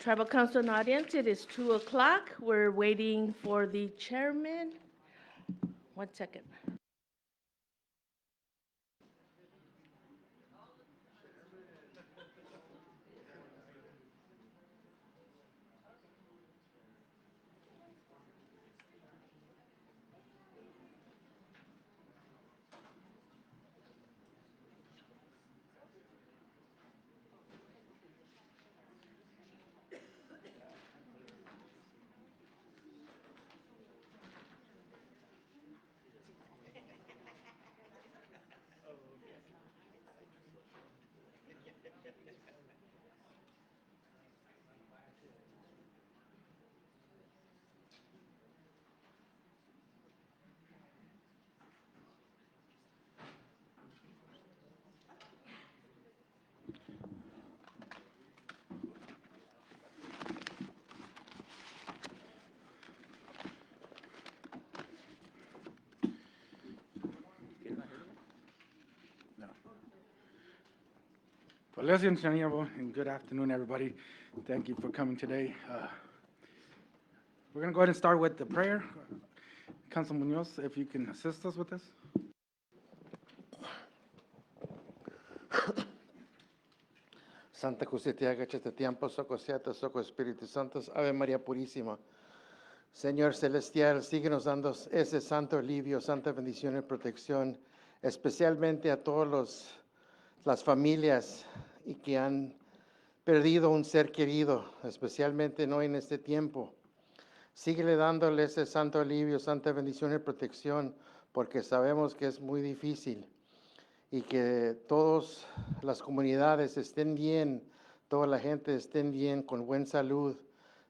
Tribal Council and audience, it is 2 o'clock. We're waiting for the chairman. 1 second. Blessings, and good afternoon, everybody. Thank you for coming today. We're going to go ahead and start with the prayer. Council Munoz, if you can assist us with this. Santa José te haga este tiempo, soco seata, soco Espíritu Santo, Ave María Purísima. Señor Celestial, síguenos dando ese santo alivio, santa bendición y protección, especialmente a todas las familias y que han perdido un ser querido, especialmente no en este tiempo. Síguele dándole ese santo alivio, santa bendición y protección, porque sabemos que es muy difícil y que todas las comunidades estén bien, toda la gente estén bien, con buena salud.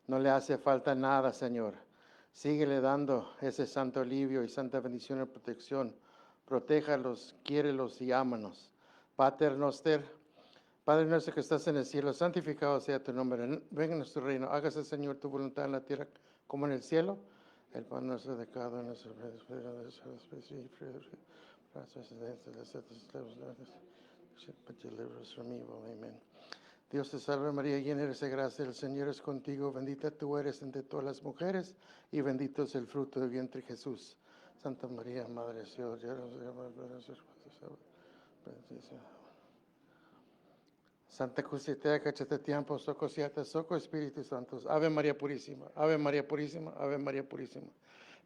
No le hace falta nada, Señor. Síguele dando ese santo alivio y santa bendición y protección. Protéjalos, quiérelos y ámanos. Pater Noster, Padre nuestro que estás en el cielo, santificado sea tu nombre. Venga nuestro reino. Hágase, Señor, tu voluntad en la tierra como en el cielo. El pan nuestro de cada uno de nuestros Amén. Dios te salve María, llena eres de gracia, el Señor es contigo, bendita tú eres entre todas las mujeres y bendito es el fruto del vientre Jesús. Santa María, Madre de Dios, Santa Cusita, cachete tiempo, soco siete, soco Espíritu Santo. Ave María Purísima, Ave María Purísima, Ave María Purísima.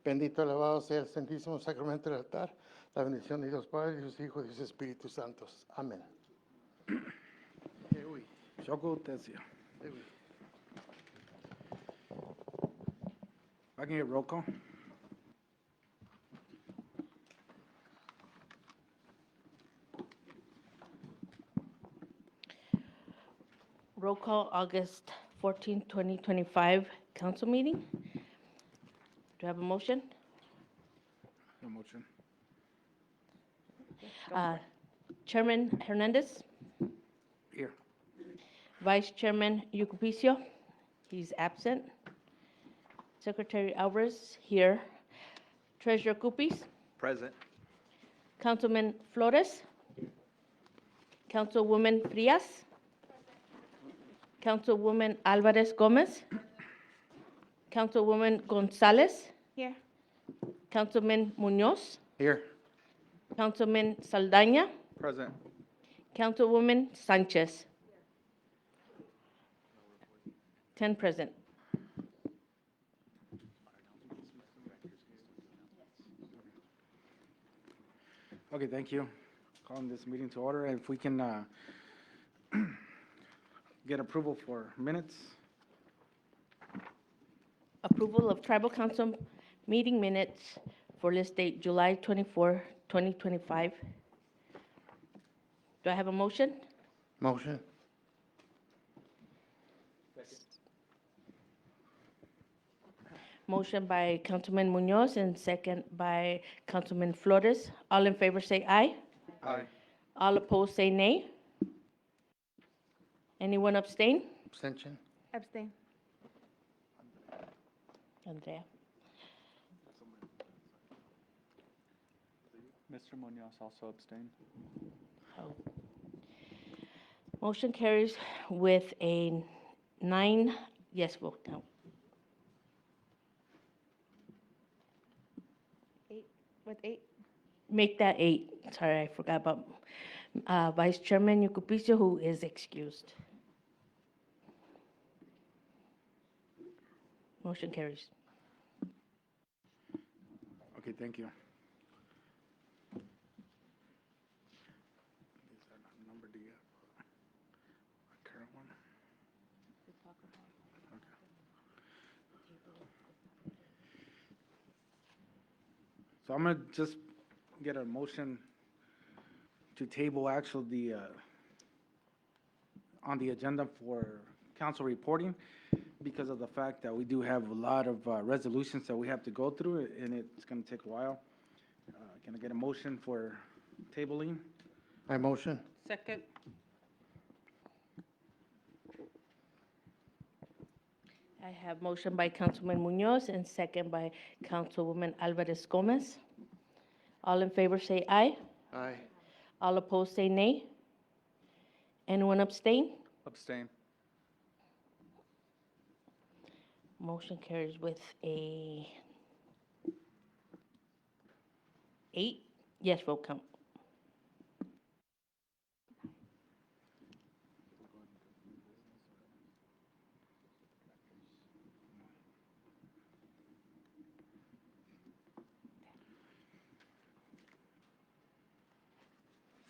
Bendito, alabado sea el santísimo sacramento del altar, la bendición de Dios Padre, Dios Hijo y Dios Espíritu Santos. Amén. Shoko Tesia. I can get roll call. Roll call, August 14, 2025, council meeting. Do I have a motion? No motion. Chairman Hernandez, Here. Vice Chairman Yucupicio, he's absent. Secretary Alvarez, here. Treasurer Cupis, Present. Councilman Flores, Councilwoman Frias, Councilwoman Alvarez Gomez, Councilwoman Gonzalez, Here. Councilman Munoz, Here. Councilman Saldaña, Present. Councilwoman Sanchez. 10 present. Okay, thank you. Calling this meeting to order. If we can get approval for minutes. Approval of Tribal Council meeting minutes for list date July 24, 2025. Do I have a motion? Motion. Motion by Councilman Munoz and second by Councilman Flores. All in favor say aye. Aye. All opposed say nay. Anyone abstain? Abstention. Abstain. Andrea. Mr. Munoz also abstained. Oh. Motion carries with a 9 Yes vote count. 8, with 8. Make that 8. Sorry, I forgot about Vice Chairman Yucupicio, who is excused. Motion carries. Okay, thank you. Is that a number do you have? A current one? Okay. So I'm gonna just get a motion to table actually on the agenda for council reporting because of the fact that we do have a lot of resolutions that we have to go through and it's gonna take a while. Can I get a motion for tabling? I motion. Second. I have motion by Councilman Munoz and second by Councilwoman Alvarez Gomez. All in favor say aye. Aye. All opposed say nay. Anyone abstain? Abstain. Motion carries with a 8 yes vote count.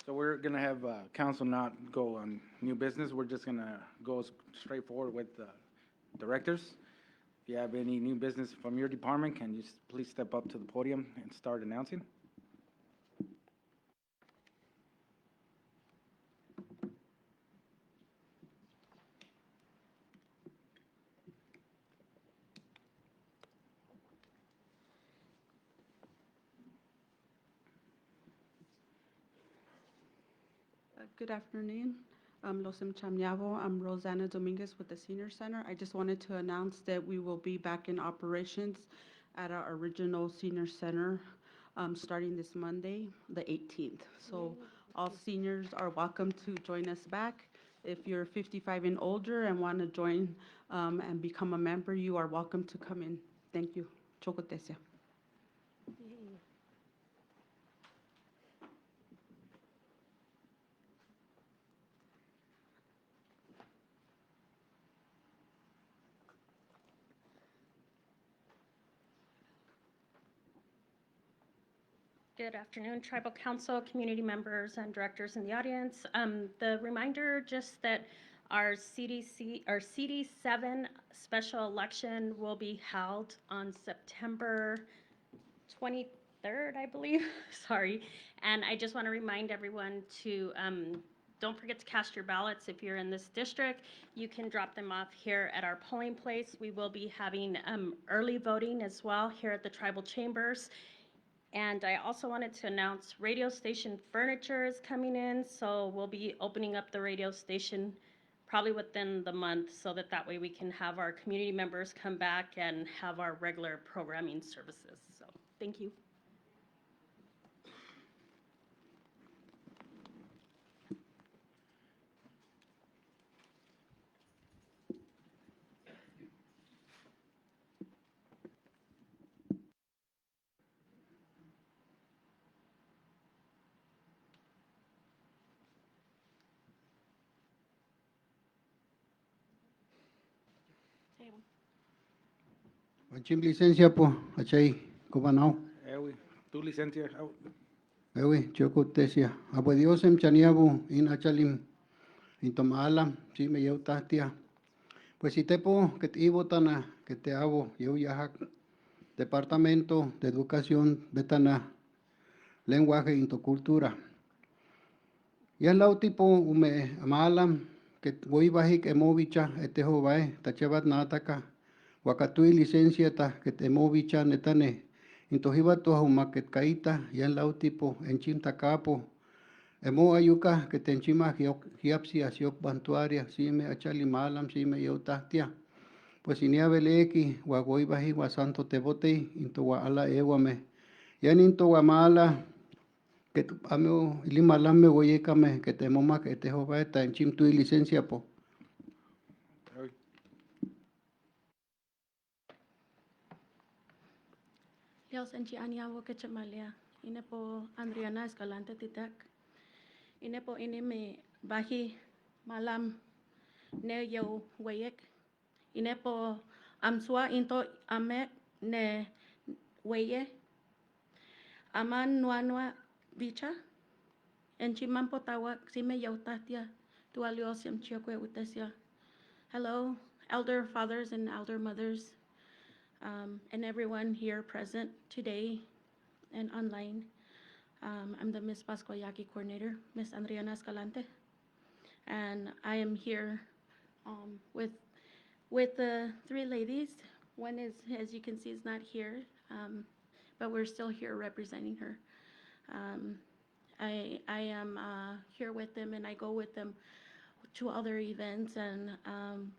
So we're gonna have council not go on new business. We're just gonna go straight forward with directors. If you have any new business from your department, can you please step up to the podium and start announcing? Good afternoon. I'm Losem Chamyavo. I'm Rosanna Dominguez with the Senior Center. I just wanted to announce that we will be back in operations at our original Senior Center starting this Monday, the 18th. So all seniors are welcome to join us back. If you're 55 and older and want to join and become a member, you are welcome to come in. Thank you. Chocotesia. Good afternoon, Tribal Council, community members, and directors in the audience. The reminder just that our CD7 special election will be held on September 23rd, I believe. Sorry. And I just want to remind everyone to don't forget to cast your ballots if you're in this district. You can drop them off here at our polling place. We will be having early voting as well here at the tribal chambers. And I also wanted to announce radio station furniture is coming in, so we'll be opening up the radio station probably within the month so that way we can have our community members come back and have our regular programming services. So, thank you. Achim licencia po, achay, kubanao. We, tu licencia, Ewi, choco tesia. Abu Dios em chaniabu in achalim, in tomala, si me yeu tahtia. Pues si te po, que te ibo tana, que te abo, yeu yahak, Departamento de Educación, betana, lenguaje y cultura. Y el lau tipo, ume amalam, que voy bajik emovicha, etejo bae, tachevat nataka. Wakatui licencia ta que te movicha netane intohiba to humaket kaita yan lau tipo enchim takapo emo ayuka que te enchima hiapsi asiok bantuaria sime achali malam sime yotatia pues inia beleki wagoi bahi wa santo tebote into wa ala ewame yan into wa mala que amo limalam me goyekame que te moma que te jovaeta enchim tu licencia po. Dios en Chianiawo que chamalia. Ine po Andriana Escalante Titak. Ine po ini me bahi malam ne yo weyek. Ine po amsua into amek ne weye. Aman nuanua bicha. En chimampo tawa sime yautatia. Tualios yam chiokwe utesia. Hello, elder fathers and elder mothers, and everyone here present today and online. I'm the Miss Pascua Yaqui coordinator, Miss Adriana Escalante, and I am here with the three ladies. One is, as you can see, is not here, but we're still here representing her. I am here with them, and I go with them to other events, and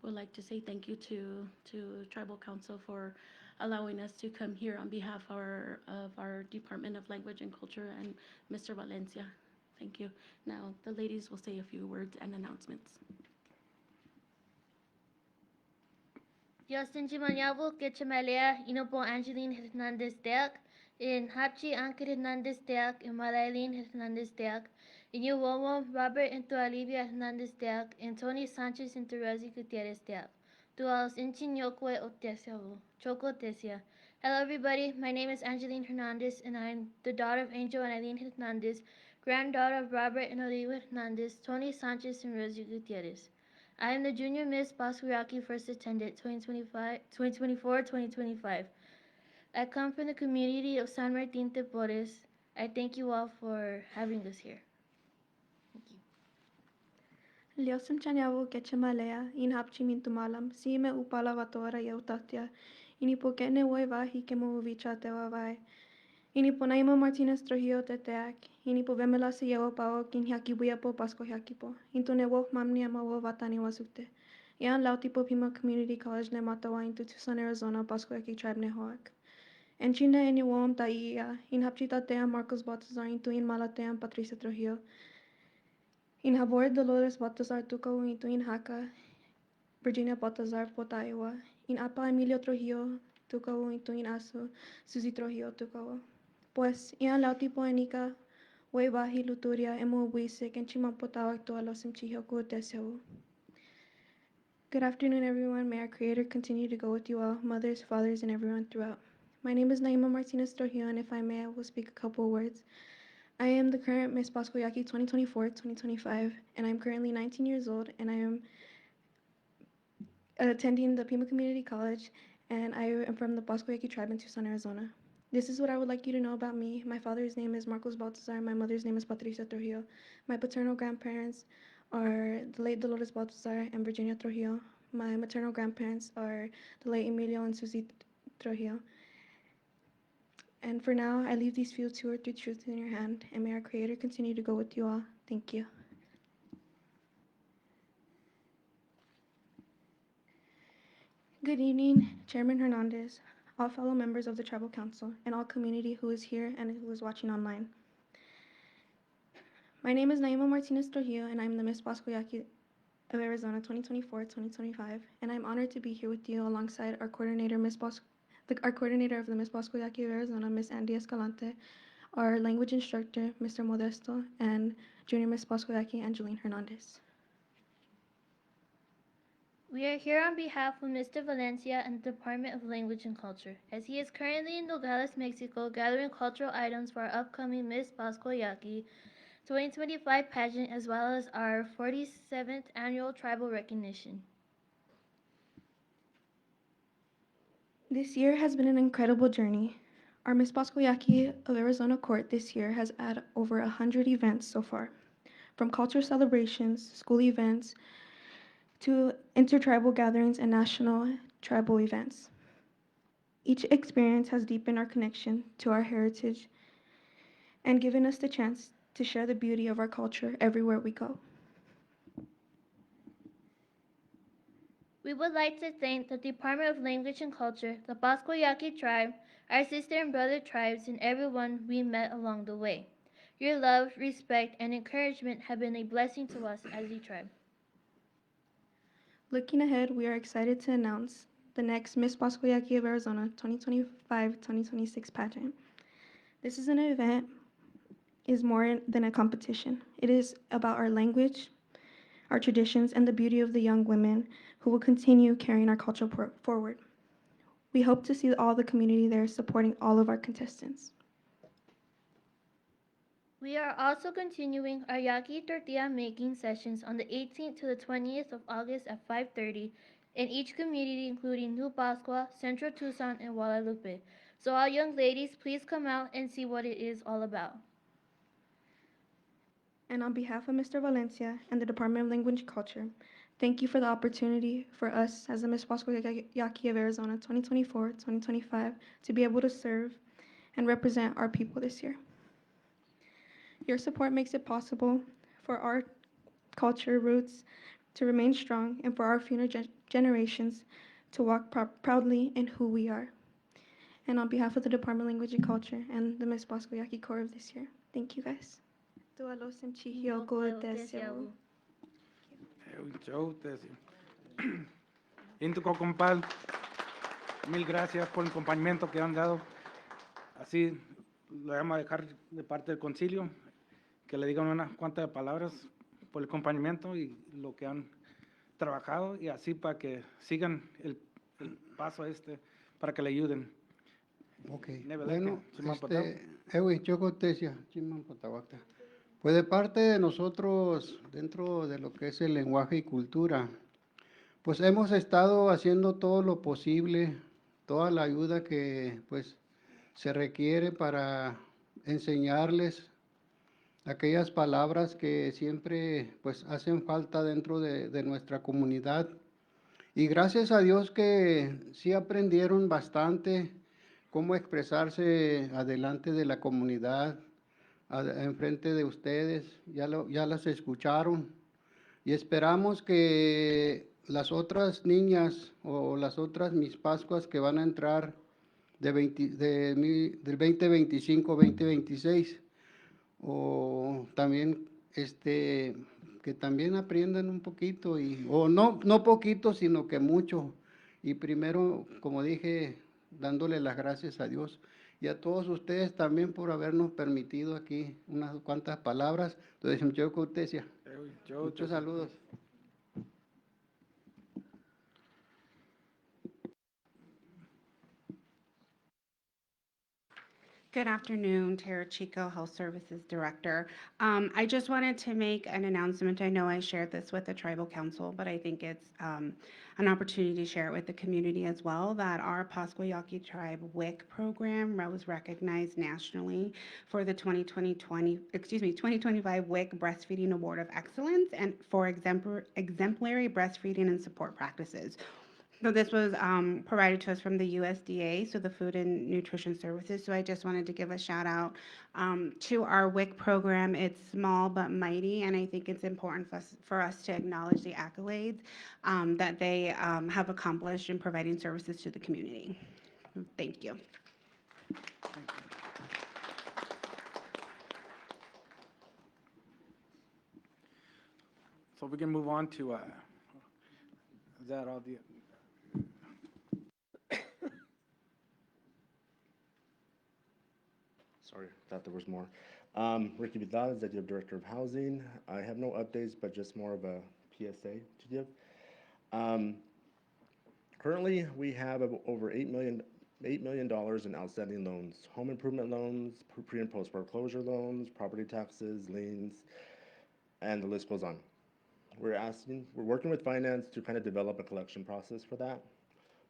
would like to say thank you to Tribal Council for allowing us to come here on behalf of our Department of Language and Culture and Mr. Valencia. Thank you. Now, the ladies will say a few words and announcements. Justin Chimañabo, Quechamalea, Inopo Angeline Hernandez Deac, in Hapchi Anker Hernandez Deac, in Malaylin Hernandez Deac, in Uwomo Robert into Olivia Hernandez Deac, and Tony Sanchez into Rosie Gutierrez Deac. Duals in Chinyokwe Otesia, Choco Tesia. Hello everybody, my name is Angeline Hernandez, and I'm the daughter of Angel and Eileen Hernandez, granddaughter of Robert and Olivia Hernandez, Tony Sanchez and Rosie Gutierrez. I am the Junior Miss Pascua Yaqui First Attendant 2024-2025. I come from the community of San Martin Tepores. I thank you all for having us here. Thank you. Liosim Chanyawo Getchamalea, in Hapchimin Tumalam, Sime Upala Vatora Yautatia, Inipokene Weva Hikemo Vicha Tewavai, Iniponaima Martinez Trujillo Teteak, Inipovemela Siyo Pao, Kinhakibuyapo Pasco Hakipo, Intonewo Mamnia Mawo Vatani Wasute, Yan Lautipo Pima Community College Ne Matawa into Tucson, Arizona, Pasco Yaqui Tribe Ne Hoak. En China en Iwom Taia, in Hapchita Team Marcos Baltazar, into in Malateam Patricia Trujillo. In Habor Dolores Baltazar Tuco, into in Haka, Virginia Baltazar Potaiwa. In Apa Emilio Trujillo Tuco, into in Aso, Susie Trujillo Tuco. Pues, ian Lautipo Enika, Webahi Luturia, Emo Wisik, and Chimapotawak to Alosim Chihoku Teseo. Good afternoon, everyone. May our Creator continue to go with you all, mothers, fathers, and everyone throughout. My name is Naima Martinez Trujillo, and if I may, I will speak a couple words. I am the current Miss Pascua Yaqui 2024-2025, and I'm currently 19 years old, and I am attending the Pima Community College, and I am from the Pascua Yaqui tribe in Tucson, Arizona. This is what I would like you to know about me. My father's name is Marcos Baltazar, my mother's name is Patricia Trujillo. My paternal grandparents are the late Dolores Baltazar and Virginia Trujillo. My maternal grandparents are the late Emilio and Susie Trujillo. And for now, I leave these few 2 or 3 truths in your hand, and may our Creator continue to go with you all. Thank you. Good evening, Chairman Hernandez, all fellow members of the Tribal Council, and all community who is here and who is watching online. My name is Naima Martinez Trujillo, and I'm the Miss Pascua Yaqui of Arizona 2024-2025, and I'm honored to be here with you alongside our coordinator, our coordinator of the Miss Pascua Yaqui of Arizona, Miss Andy Escalante, our language instructor, Mr. Modesto, and Junior Miss Pascua Yaqui, Angeline Hernandez. We are here on behalf of Mr. Valencia and the Department of Language and Culture, as he is currently in Nogales, Mexico, gathering cultural items for our upcoming Miss Pascua Yaqui 2025 pageant, as well as our 47th annual tribal recognition. This year has been an incredible journey. Our Miss Pascua Yaqui of Arizona court this year has had over 100 events so far, from culture celebrations, school events, to intertribal gatherings and national tribal events. Each experience has deepened our connection to our heritage and given us the chance to share the beauty of our culture everywhere we go. We would like to thank the Department of Language and Culture, the Pascua Yaqui tribe, our sister and brother tribes, and everyone we met along the way. Your love, respect, and encouragement have been a blessing to us as a tribe. Looking ahead, we are excited to announce the next Miss Pascua Yaqui of Arizona 2025-2026 pageant. This is an event is more than a competition. It is about our language, our traditions, and the beauty of the young women who will continue carrying our culture forward. We hope to see all the community there supporting all of our contestants. We are also continuing our yaqui tortilla making sessions on the 18th to the 20th of August at 5:30 in each community, including New Pascua, Central Tucson, and Guadalupe. So all young ladies, please come out and see what it is all about. And on behalf of Mr. Valencia and the Department of Language and Culture, thank you for the opportunity for us as the Miss Pascua Yaqui of Arizona 2024-2025 to be able to serve and represent our people this year. Your support makes it possible for our culture roots to remain strong and for our future generations to walk proudly in who we are. And on behalf of the Department of Language and Culture and the Miss Pascua Yaqui Corps of this year, thank you guys. Intuco, compal. Mil gracias por el acompañamiento que han dado. Así lo vamos a dejar de parte del concilio, que le digan unas cuantas palabras por el acompañamiento y lo que han trabajado, y así para que sigan el paso para que le ayuden. Ok, Nebeleke, bueno, Chimampatao. Chocotesia, Chimampatawacta. Pues de parte de nosotros, dentro de lo que es el lenguaje y cultura, pues hemos estado haciendo todo lo posible, toda la ayuda que pues se requiere para enseñarles aquellas palabras que siempre pues hacen falta dentro de nuestra comunidad. Y gracias a Dios que sí aprendieron bastante cómo expresarse adelante de la comunidad, enfrente de ustedes, ya las escucharon. Y esperamos que las otras niñas o las otras Miss Pascuas que van a entrar del 2025-2026, o también que también aprendan un poquito, o no poquito, sino que mucho. Y primero, como dije, dándole las gracias a Dios y a todos ustedes también por habernos permitido aquí unas cuantas palabras. Entonces, muchos saludos. Good afternoon, Tara Chico, Health Services Director. I just wanted to make an announcement. I know I shared this with the Tribal Council, but I think it's an opportunity to share it with the community as well, that our Pascua Yaqui Tribe WIC program was recognized nationally for the 2025 WIC Breastfeeding Award of Excellence and for exemplary breastfeeding and support practices. So this was provided to us from the USDA, so the Food and Nutrition Services. So I just wanted to give a shout out to our WIC program. It's small but mighty, and I think it's important for us to acknowledge the accolades that they have accomplished in providing services to the community. Thank you. So we can move on to, is that all the? Sorry, thought there was more. Ricky Vidal, Executive Director of Housing. I have no updates, but just more of a PSA to give. Currently, we have over $8 million in outstanding loans, home improvement loans, pre and post foreclosure loans, property taxes, liens, and the list goes on. We're working with finance to kind of develop a collection process for that,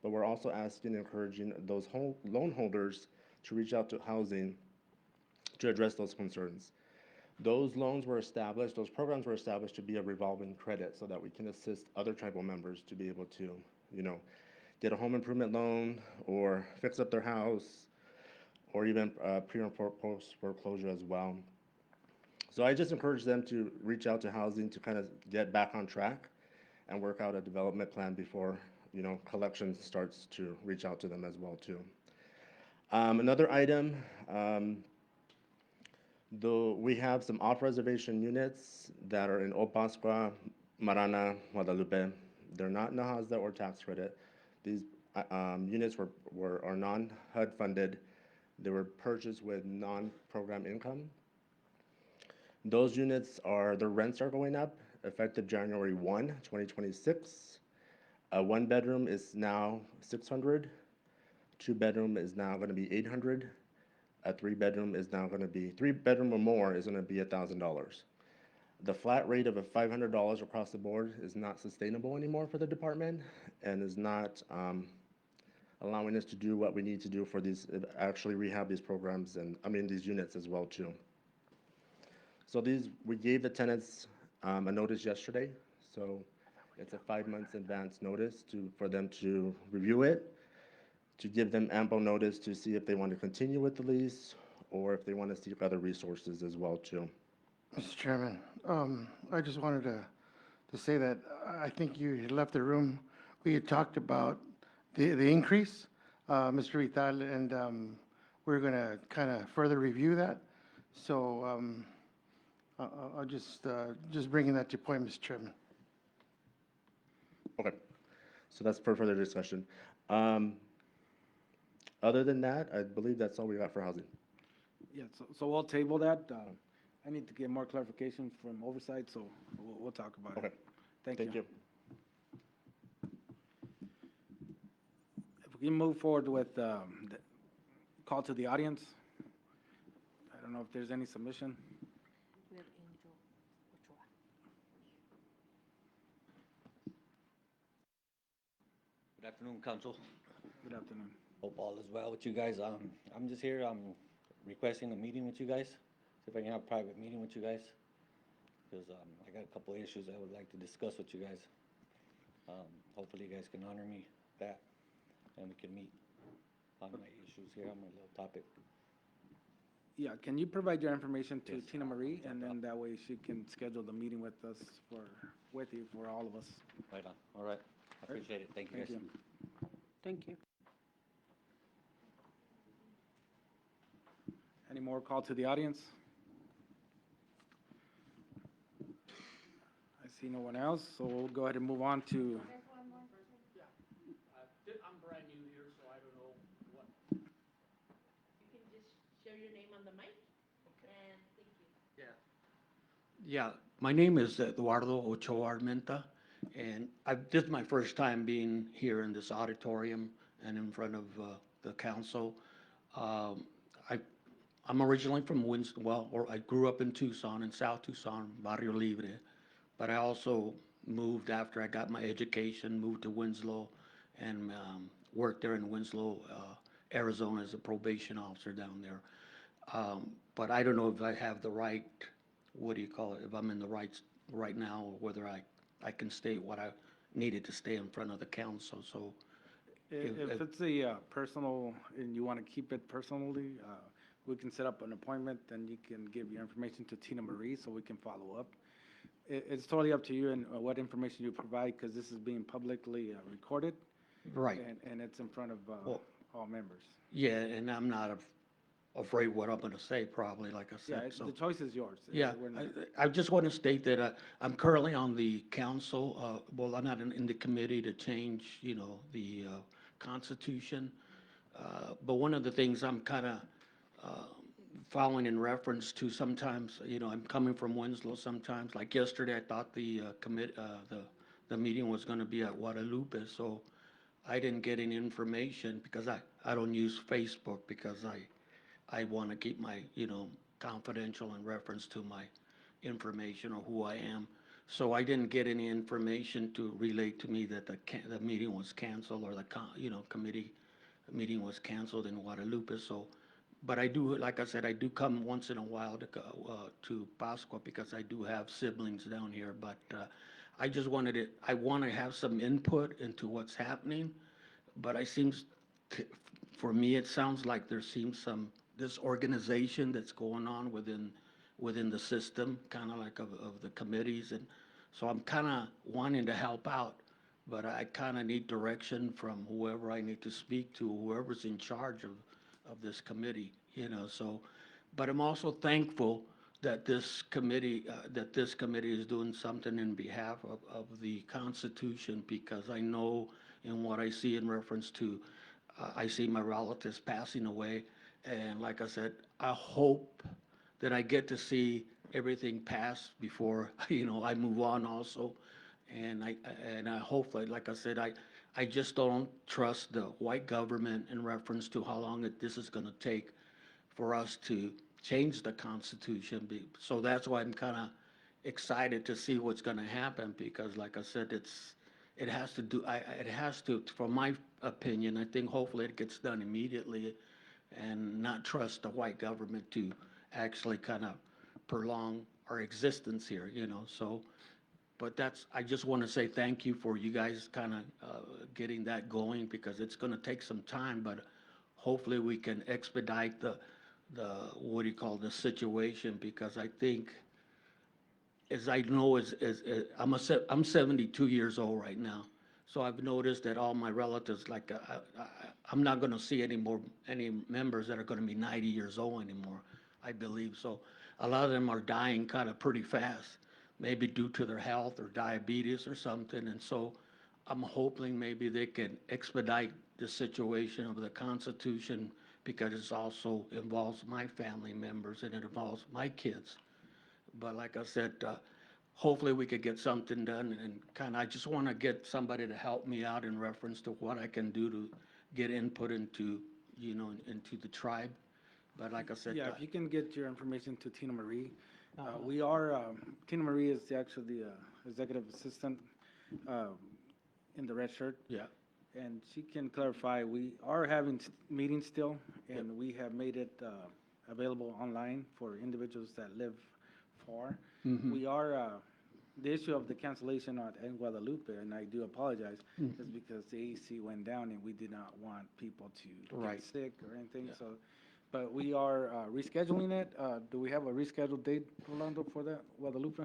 but we're also asking and encouraging those loan holders to reach out to housing to address those concerns. Those loans were established, those programs were established to be a revolving credit so that we can assist other tribal members to be able to, get a home improvement loan or fix up their house or even pre and post foreclosure as well. So I just encourage them to reach out to housing to kind of get back on track and work out a development plan before, collection starts to reach out to them as well too. Another item, we have some off-reservation units that are in Old Pascua, Marana, Guadalupe. They're not in the Hazda or tax credit. These units are non-HUD funded. They were purchased with non-program income. Those units their rents are going up effective January 1, 2026. A one-bedroom is now 600. Two-bedroom is now going to be 800. A three-bedroom or more is going to be $1,000. The flat rate of $500 across the board is not sustainable anymore for the department and is not allowing us to do what we need to do for these, actually rehab these programs and, these units as well too. So we gave the tenants a notice yesterday. So it's a 5 months advance notice for them to review it, to give them ample notice to see if they want to continue with the lease or if they want to seek other resources as well too. Mr. Chairman, I just wanted to say that I think you had left the room. We had talked about the increase, Mr. Vital, and we're going to kind of further review that. So I'll just bringing that to point, Mr. Chairman. Okay, so that's for further discussion. Other than that, I believe that's all we got for housing. Yeah, so we'll table that. I need to get more clarification from oversight, so we'll talk about it. Okay. Thank Thank you. If we can move forward with the call to the audience. I don't know if there's any submission. Good afternoon, Council. Good afternoon. Hope all is well with you guys. I'm just here, I'm requesting a meeting with you guys. See if I can have a private meeting with you guys. Because I got a couple of issues I would like to discuss with you guys. Hopefully you guys can honor me that and we can meet on my issues here, on my little topic. Yeah, can you provide your information to Yes. Tina Marie, and then that way she can schedule the meeting with us with you, for all of us. Right on, all right. I appreciate it, thank you guys. Thank you. Any more call to the audience? I see no one else, so we'll go ahead and move on to, I'm brand new here, so I don't know what. You can just share your name on the mic, and thank you. Yeah, my name is Eduardo Ochoa Armenta, and this is my first time being here in this auditorium and in front of the council. I'm originally from I grew up in Tucson, in South Tucson, Barrio Libre, but I also moved after I got my education, moved to Winslow, and worked there in Winslow, Arizona as a probation officer down there. But I don't know if I have the right, if I'm in the right now, or whether I can state what I needed to stay in front of the council, so. if it's a personal, and you want to keep it personally, we can set up an appointment, and you can give your information to Tina Marie so we can follow up. It's totally up to you and what information you provide, because this is being publicly recorded. Right. And it's in front of all members. Yeah, and I'm not afraid what I'm gonna say, probably, like I Yeah, said, so. the choice is yours. Yeah, We're not- I just want to state that I'm currently on the council, well, I'm not in the committee to change, the Constitution. But one of the things I'm kind of following in reference to sometimes, I'm coming from Winslow sometimes, like yesterday, I thought the meeting was going to be at Guadalupe, so I didn't get any information because I don't use Facebook because I want to keep my, confidential in reference to my information or who I am. So I didn't get any information to relate to me that the meeting was canceled or the committee meeting was canceled in Guadalupe. So, but I do, like I said, I do come once in a while to Pascua because I do have siblings down here. But I just I want to have some input into what's happening. But for me, it sounds like there seems this organization that's going on within the system, kind of like of the committees. And so I'm kind of wanting to help out, but I kind of need direction from whoever I need to speak to, whoever's in charge of this committee, so. But I'm also thankful that this committee is doing something in behalf of the Constitution, because I know, in what I see in reference to, I see my relatives passing away. And like I said, I hope that I get to see everything pass before, I move on also. And I hope, like I said, I just don't trust the white government in reference to how long this is gonna take for us to change the Constitution. So that's why I'm kind of excited to see what's going to happen, because like I said, it has to do, it has to, from my opinion, I think hopefully it gets done immediately and not trust the white government to actually kind of prolong our existence here, so. But I just want to say thank you for you guys kind of getting that going, because it's going to take some time, but hopefully we can expedite the the situation, because I think, as I know, I'm 72 years old right now. So I've noticed that all my relatives, like, I'm not going to see any members that are going to be 90 years old anymore, I believe. So a lot of them are dying kind of pretty fast, maybe due to their health or diabetes or something. And so I'm hoping maybe they can expedite the situation of the Constitution, because it also involves my family members and it involves my kids. But like I said, hopefully we could get something done, and I just want to get somebody to help me out in reference to what I can do to get input into, into the tribe. But like I said. Yeah, if you can get your information to Tina Marie. Tina Marie is actually the executive assistant in the red shirt. Yeah. And she can clarify, we are having meetings still, and we have made it available online for individuals that live far. Mhm. We are, the issue of the cancellation in Guadalupe, and I do apologize, is because the AC went down and we did not want people to Right. get sick or anything, so. But we are rescheduling it. Do we have a rescheduled date, Rolando, for that, Guadalupe?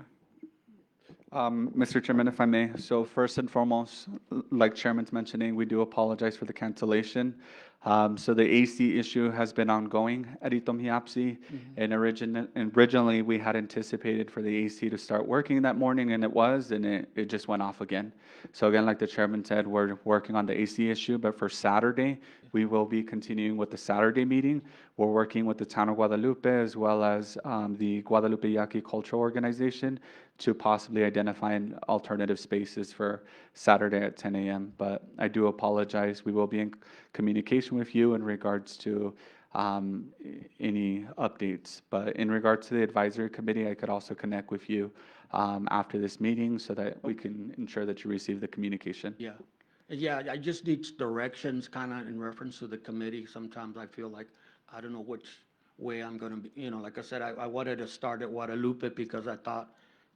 Mr. Chairman, if I may, so first and foremost, like Chairman's mentioning, we do apologize for the cancellation. So the AC issue has been ongoing at Itomiapsi, and originally we had anticipated for the AC to start working that morning, and it just went off again. So again, like the Chairman said, we're working on the AC issue, but for Saturday, we will be continuing with the Saturday meeting. We're working with the town of Guadalupe as well as the Guadalupe Yaqui Cultural Organization to possibly identify alternative spaces for Saturday at 10 a.m. But I do apologize. We will be in communication with you in regards to any updates. But in regards to the advisory committee, I could also connect with you after this meeting so that we can ensure that you receive the communication. Yeah. Yeah, I just need directions kind of in reference to the committee. Sometimes I feel like I don't know which way I'm going to be, like I said, I wanted to start at Guadalupe because I thought,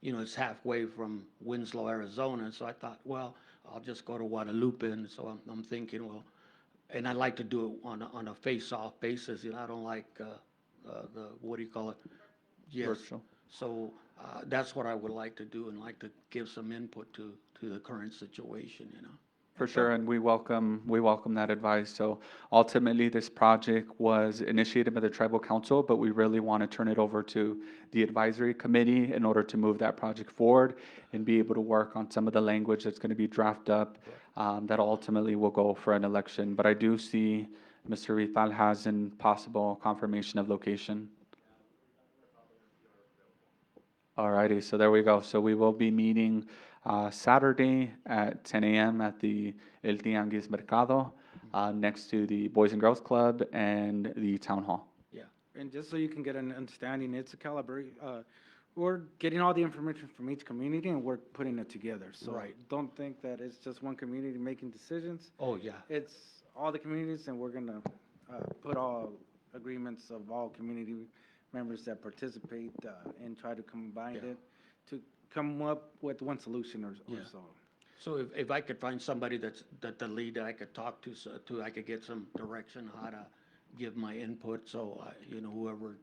it's halfway from Winslow, Arizona. So I thought, well, I'll just go to Guadalupe. And so I'm thinking, well, and I like to do it on a face-off basis. I don't like what do you call it? Yes. Virtual. So that's what I would like to do, and like to give some input to the current situation, For sure, and we welcome that advice. So ultimately, this project was initiated by the tribal council, but we really want to turn it over to the advisory committee in order to move that project forward and be able to work on some of the language that's going to be drafted up that ultimately will go for an election. But I do see Mr. Rital has in possible confirmation of location. All righty, so there we go. So we will be meeting Saturday at 10 a.m. at the El Tianguis Mercado, next to the Boys and Girls Club and the Town Hall. Yeah. And just so you can get an understanding, it's a we're getting all the information from each community and we're putting it together. So Right. don't think that it's just one community making decisions. Oh, yeah. It's all the communities, and we're gonna put all agreements of all community members that participate and try to combine Yeah. it to come up with one solution or Yeah. so. So if I could find somebody that the lead that I could talk to, I could get some direction how to give my input, so, whoever.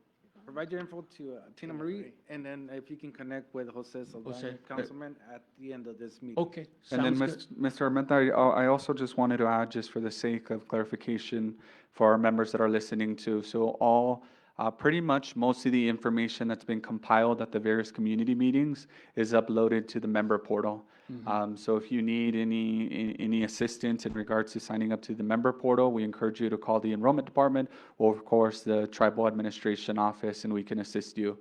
Provide your info to Tina Marie, and then if you can connect with Jose Saldana, councilman, at the end of this meeting. Okay, And then, sounds good. Mr. Armenta, I also just wanted to add, just for the sake of clarification for our members that are listening to, so pretty much most of the information that's been compiled at the various community meetings is uploaded to the member portal. So if you need any assistance in regards to signing up to the member portal, we encourage you to call the enrollment department or, of course, the tribal administration office, and we can assist you,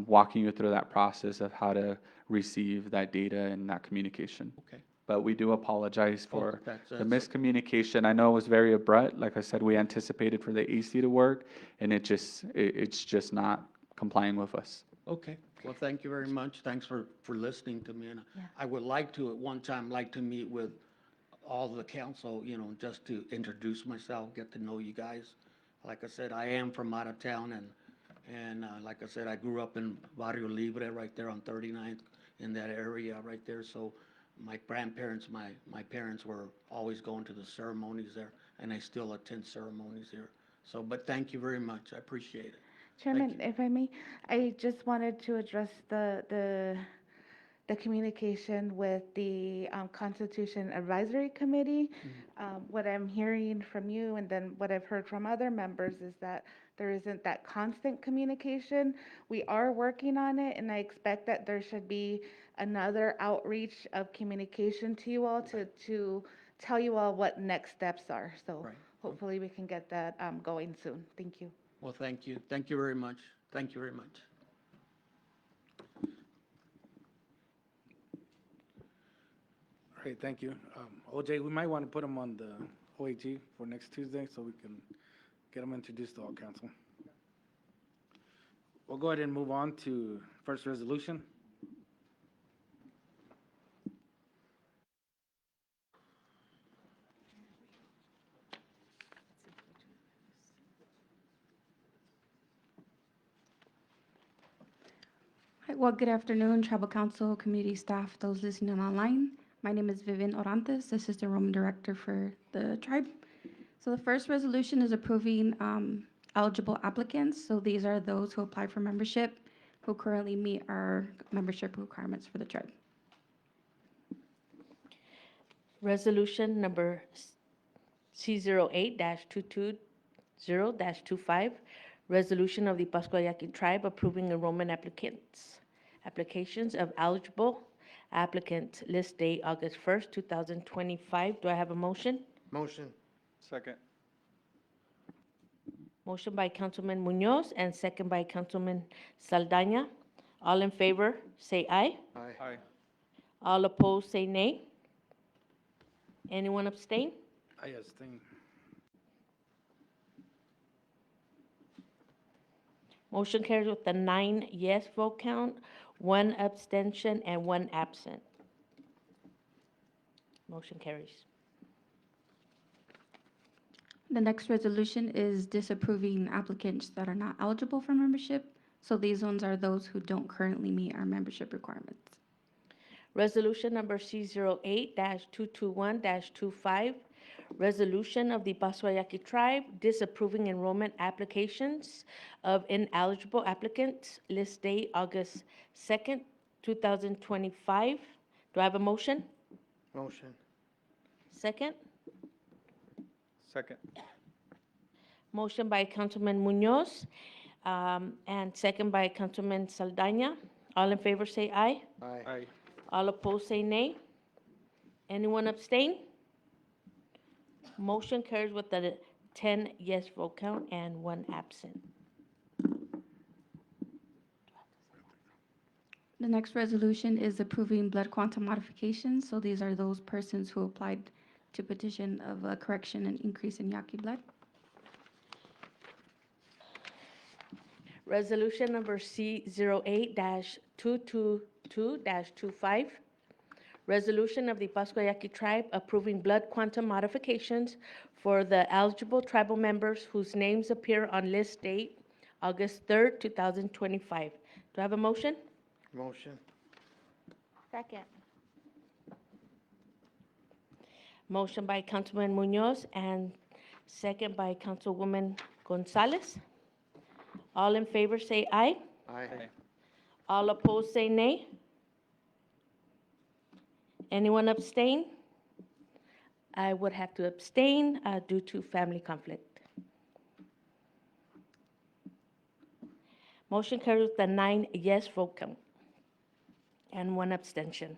walking you through that process of how to receive that data and that communication. Okay. But we do apologize Oh, for that's- the that's- miscommunication. I know it was very abrupt. Like I said, we anticipated for the AC to work, and it's just not complying with us. Okay, well, thank you very much. Thanks for listening to me. And Yeah. I would like to, at one time, like to meet with all the council, just to introduce myself, get to know you guys. Like I said, I am from out of town, and like I said, I grew up in Barrio Libre, right there on 39th, in that area right there. So my grandparents, my parents were always going to the ceremonies there, and I still attend ceremonies here. So, but thank you very much. I appreciate it. Chairman, if I may, I just wanted to address the communication with the Constitution Advisory Committee. What I'm hearing from you and then what I've heard from other members is that there isn't that constant communication. We are working on it, and I expect that there should be another outreach of communication to you all to tell you all what next steps are. So Right. hopefully we can get that going soon. Thank you. Well, thank you. Thank you very much. Thank you very much. All right, thank you. OJ, we might want to put them on the OAG for next Tuesday so we can get them introduced to all council. We'll go ahead and move on to first resolution. Hi, well, good afternoon, Tribal Council, community staff, those listening online. My name is Vivian Orantes, Assistant Enrollment Director for the tribe. So the first resolution is approving eligible applicants. So these are those who apply for membership, who currently meet our membership requirements for the tribe. Resolution number C08-220-25, resolution of the Pascua Yaqui tribe approving enrollment applications of eligible applicants, list date August 1st, 2025. Do I have a motion? Motion. Second. Motion by Councilman Munoz and second by Councilman Saldaña. All in favor, say aye. Aye. All opposed, say nay. Anyone abstain? I abstain. Motion carries with a 9 yes vote count, 1 abstention, and 1 absent. Motion carries. The next resolution is disapproving applicants that are not eligible for membership. So these ones are those who don't currently meet our membership requirements. Resolution number C08-221-25, resolution of the Pascua Yaqui tribe disapproving enrollment applications of ineligible applicants, list date August 2nd, 2025. Do I have a motion? Motion. Second? Second. Motion by Councilman Munoz, and second by Councilman Saldaña. All in favor say aye. Aye. All opposed say nay. Anyone abstain? Motion carries with a 10 yes vote count and 1 absent. The next resolution is approving blood quantum modifications. So these are those persons who applied to petition of a correction and increase in Yaqui blood. Resolution number C08-222-25, resolution of the Pascua Yaqui tribe approving blood quantum modifications for the eligible tribal members whose names appear on list date August 3rd, 2025. Do I have a motion? Motion. Second. Motion by Councilman Munoz and second by Councilwoman Gonzalez. All in favor say aye. Aye. All opposed say nay. Anyone abstain? I would have to abstain due to family conflict. Motion carries with a 9 yes vote count and 1 abstention.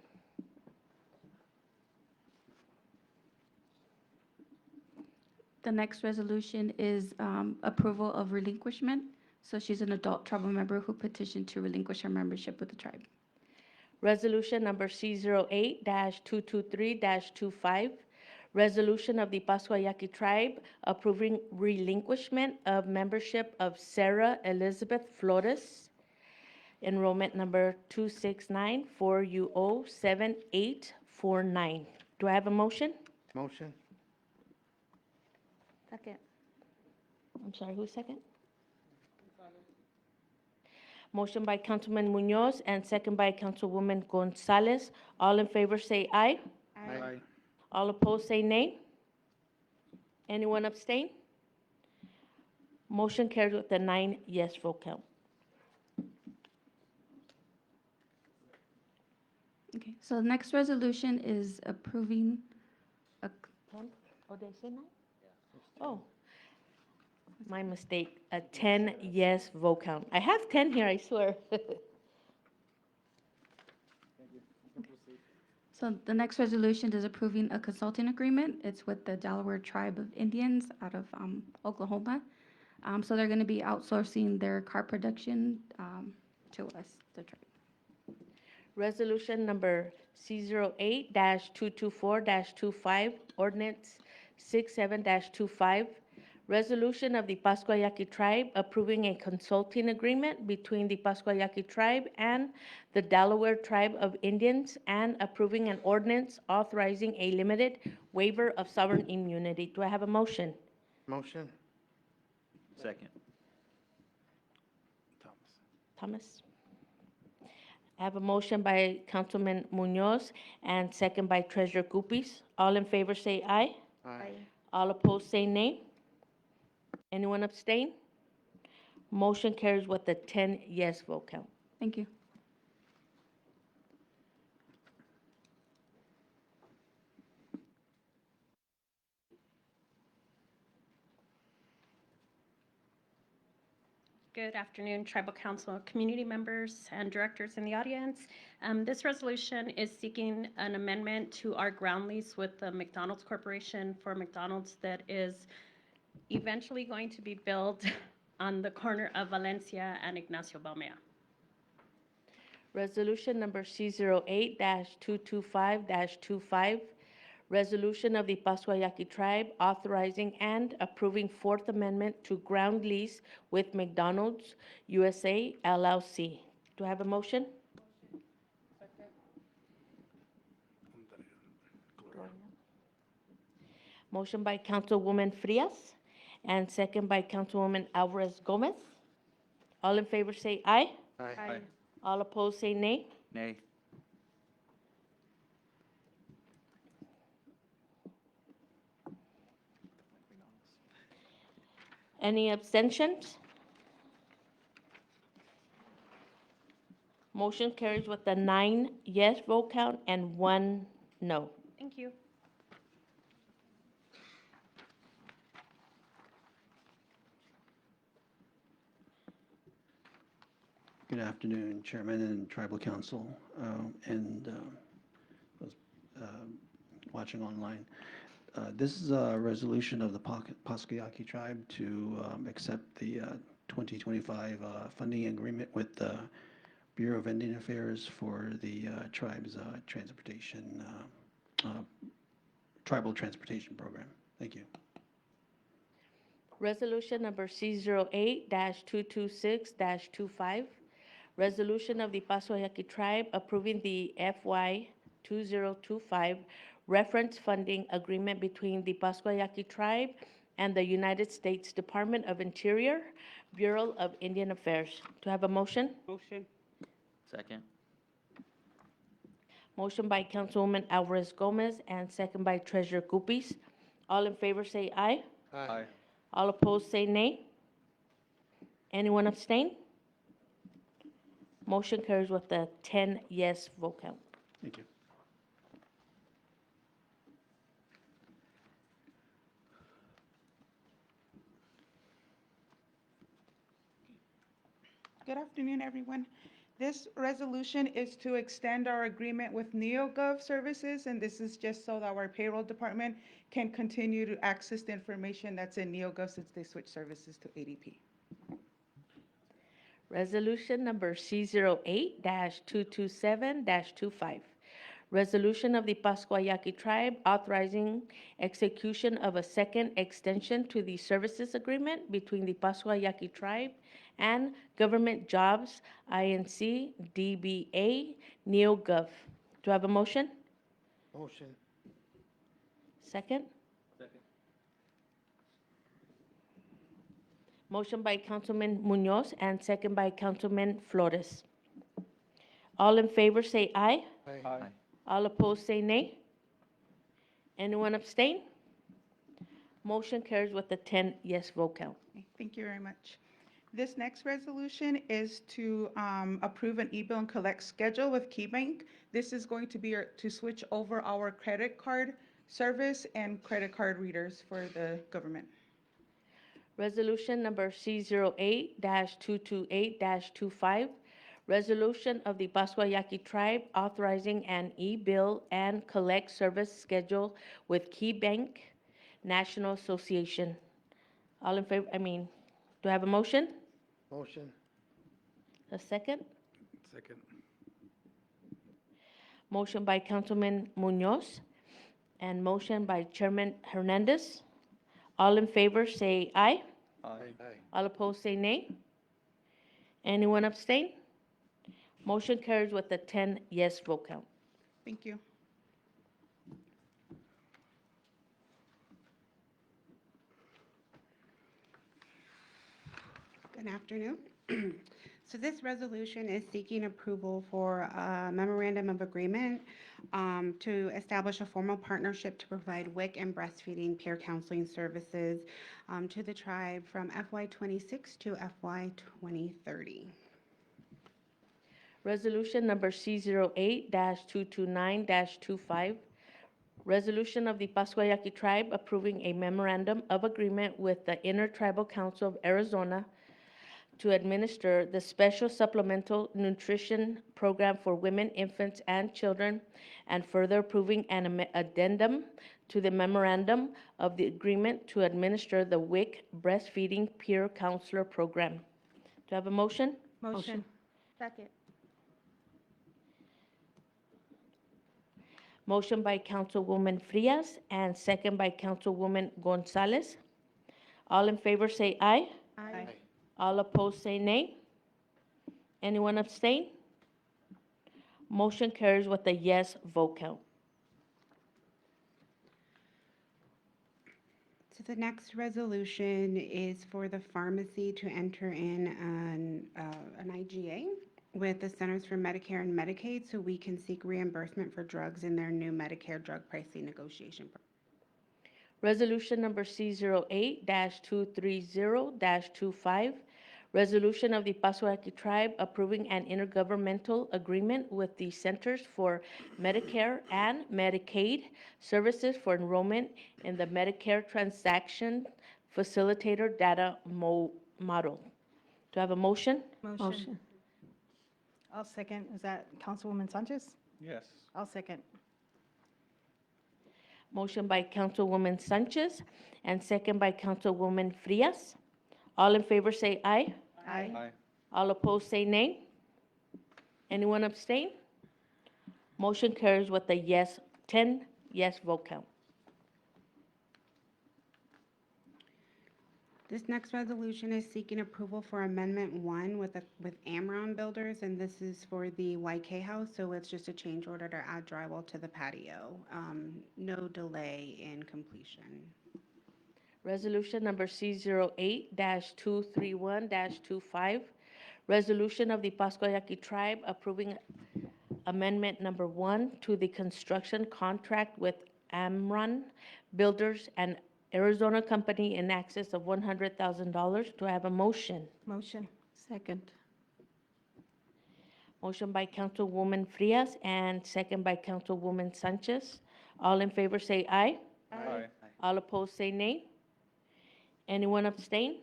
The next resolution is approval of relinquishment. So she's an adult tribal member who petitioned to relinquish her membership with the tribe. Resolution number C08-223-25, resolution of the Pascua Yaqui Tribe approving relinquishment of membership of Sarah Elizabeth Flores, enrollment number 269-4UO7849. Do I have a motion? Motion. Second. I'm sorry, who's second? Motion by Councilman Munoz and second by Councilwoman Gonzalez. All in favor say aye. Aye. All opposed say nay. Anyone abstain? Motion carried with a 9 yes vote count. Okay, so the next resolution is approving a, Oh, did I say 9? Oh, my mistake. A 10 yes vote count. I have 10 here, I swear. so the next resolution is approving a consulting agreement. It's with the Delaware Tribe of Indians out of Oklahoma. So they're going to be outsourcing their car production to us, the tribe. Resolution number C08-224-25, ordinance 67-25, resolution of the Pascua Yaqui Tribe approving a consulting agreement between the Pascua Yaqui Tribe and the Delaware Tribe of Indians and approving an ordinance authorizing a limited waiver of sovereign immunity. Do I have a motion? Motion. Second. Thomas? I have a motion by Councilman Munoz and second by Treasurer Guppies. All in favor say aye. Aye. All opposed say nay. Anyone abstain? Motion carries with a 10 yes vote count. Thank you. Good afternoon, Tribal Council, community members, and directors in the audience. This resolution is seeking an amendment to our ground lease with the McDonald's Corporation for McDonald's that is eventually going to be built on the corner of Valencia and Ignacio Balmea. Resolution number C08-225-25, resolution of the Pascua Yaqui Tribe authorizing and approving Fourth Amendment to ground lease with McDonald's USA LLC. Do I have a motion? Motion by Councilwoman Frias and second by Councilwoman Alvarez Gomez. All in favor say aye. Aye. All opposed say nay. Nay. Any abstentions? Motion carries with a 9 yes vote count and 1 no. Thank you. Good afternoon, Chairman and Tribal Council, and those watching online. This is a resolution of the Pascua Yaqui Tribe to accept the 2025 funding agreement with the Bureau of Indian Affairs for the tribe's tribal transportation program. Thank you. Resolution number C08-226-25, resolution of the Pascua Yaqui Tribe approving the FY 2025 reference funding agreement between the Pascua Yaqui Tribe and the United States Department of Interior, Bureau of Indian Affairs. Do I have a motion? Motion. Second. Motion by Councilwoman Alvarez Gomez and second by Treasurer Guppies. All in favor say aye. Aye. All opposed say nay. Anyone abstain? Motion carries with a 10 yes vote count. Thank you. Good afternoon, everyone. This resolution is to extend our agreement with NeoGov Services, and this is just so that our payroll department can continue to access the information that's in NeoGov since they switched services to ADP. Resolution number C08-227-25. Resolution of the Pascua Yaqui Tribe authorizing execution of a second extension to the services agreement between the Pascua Yaqui Tribe and Government Jobs, INC, DBA, NeoGov. Do I have a motion? Motion. Second? Motion by Councilman Munoz and second by Councilman Flores. All in favor say aye. Aye. All opposed say nay. Anyone abstain? Motion carries with a 10 yes vote count. Okay, thank you very much. This next resolution is to approve an e-bill and collect schedule with KeyBank. This is going to be to switch over our credit card service and credit card readers for the government. Resolution number C08-228-25. Resolution of the Pascua Yaqui Tribe authorizing an e-bill and collect service schedule with KeyBank National Association. All in favor, do I have a motion? Motion. A second? Second. Motion by Councilman Munoz and motion by Chairman Hernandez. All in favor say aye. Aye. All opposed say nay. Anyone abstain? Motion carries with a 10 yes vote count. Thank you. Good afternoon. So this resolution is seeking approval for a memorandum of agreement to establish a formal partnership to provide WIC and breastfeeding peer counseling services to the tribe from FY26 to FY2030. Resolution number C08-229-25. Resolution of the Pascua Yaqui Tribe approving a memorandum of agreement with the Intertribal Council of Arizona to administer the Special Supplemental Nutrition Program for women, infants, and children, and further approving an addendum to the memorandum of the agreement to administer the WIC Breastfeeding Peer Counselor Program. Do I have a motion? Motion. Second. Motion by Councilwoman Frias and second by Councilwoman Gonzalez. All in favor say aye. Aye. All opposed say nay. Anyone abstain? Motion carries with a yes vote count. So the next resolution is for the pharmacy to enter in an IGA with the Centers for Medicare and Medicaid so we can seek reimbursement for drugs in their new Medicare drug pricing negotiation program. Resolution number C08-230-25. Resolution of the Pascua Yaqui Tribe approving an intergovernmental agreement with the Centers for Medicare and Medicaid Services for enrollment in the Medicare Transaction Facilitator Data Model. Do I have a motion? Motion. I'll second. Is that Councilwoman Sanchez? Yes. I'll second. Motion by Councilwoman Sanchez and second by Councilwoman Frias. All in favor say aye. Aye. All opposed say nay. Anyone abstain? Motion carries with a 10 yes vote count. This next resolution is seeking approval for Amendment 1 with Amron Builders, and this is for the YK House, so it's just a change order to add drywall to the patio. No delay in completion. Resolution number C08-231-25. Resolution of the Pascua Yaqui Tribe approving amendment number 1 to the construction contract with Amron Builders and Arizona Company in excess of $100,000. Do I have a motion? Motion. Second. Motion by Councilwoman Frias and second by Councilwoman Sanchez. All in favor say aye. Aye. All opposed say nay. Anyone abstain?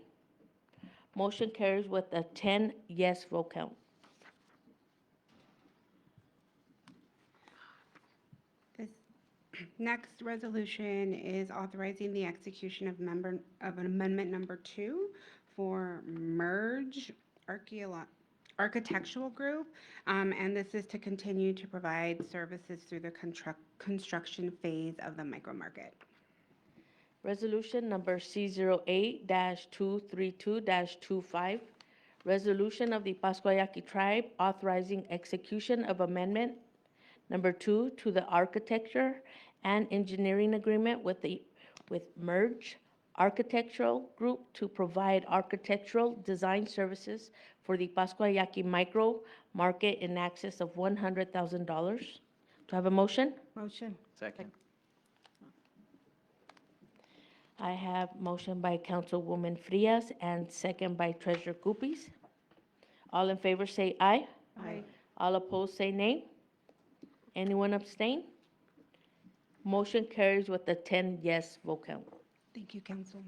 Motion carries with a 10 yes vote count. Next resolution is authorizing the execution of amendment number 2 for Merge Architectural Group. And this is to continue to provide services through the construction phase of the micro market. Resolution number C08-232-25, resolution of the Pascua Yaqui Tribe authorizing execution of amendment number 2 to the architecture and engineering agreement with Merge Architectural Group to provide architectural design services for the Pascua Yaqui micro market in excess of $100,000. Do I have a motion? Motion. Second. I have motion by Councilwoman Frias and second by Treasurer Guppies. All in favor say aye. Aye. All opposed say nay. Anyone abstain? Motion carries with a 10 yes vote count. Thank you, Council.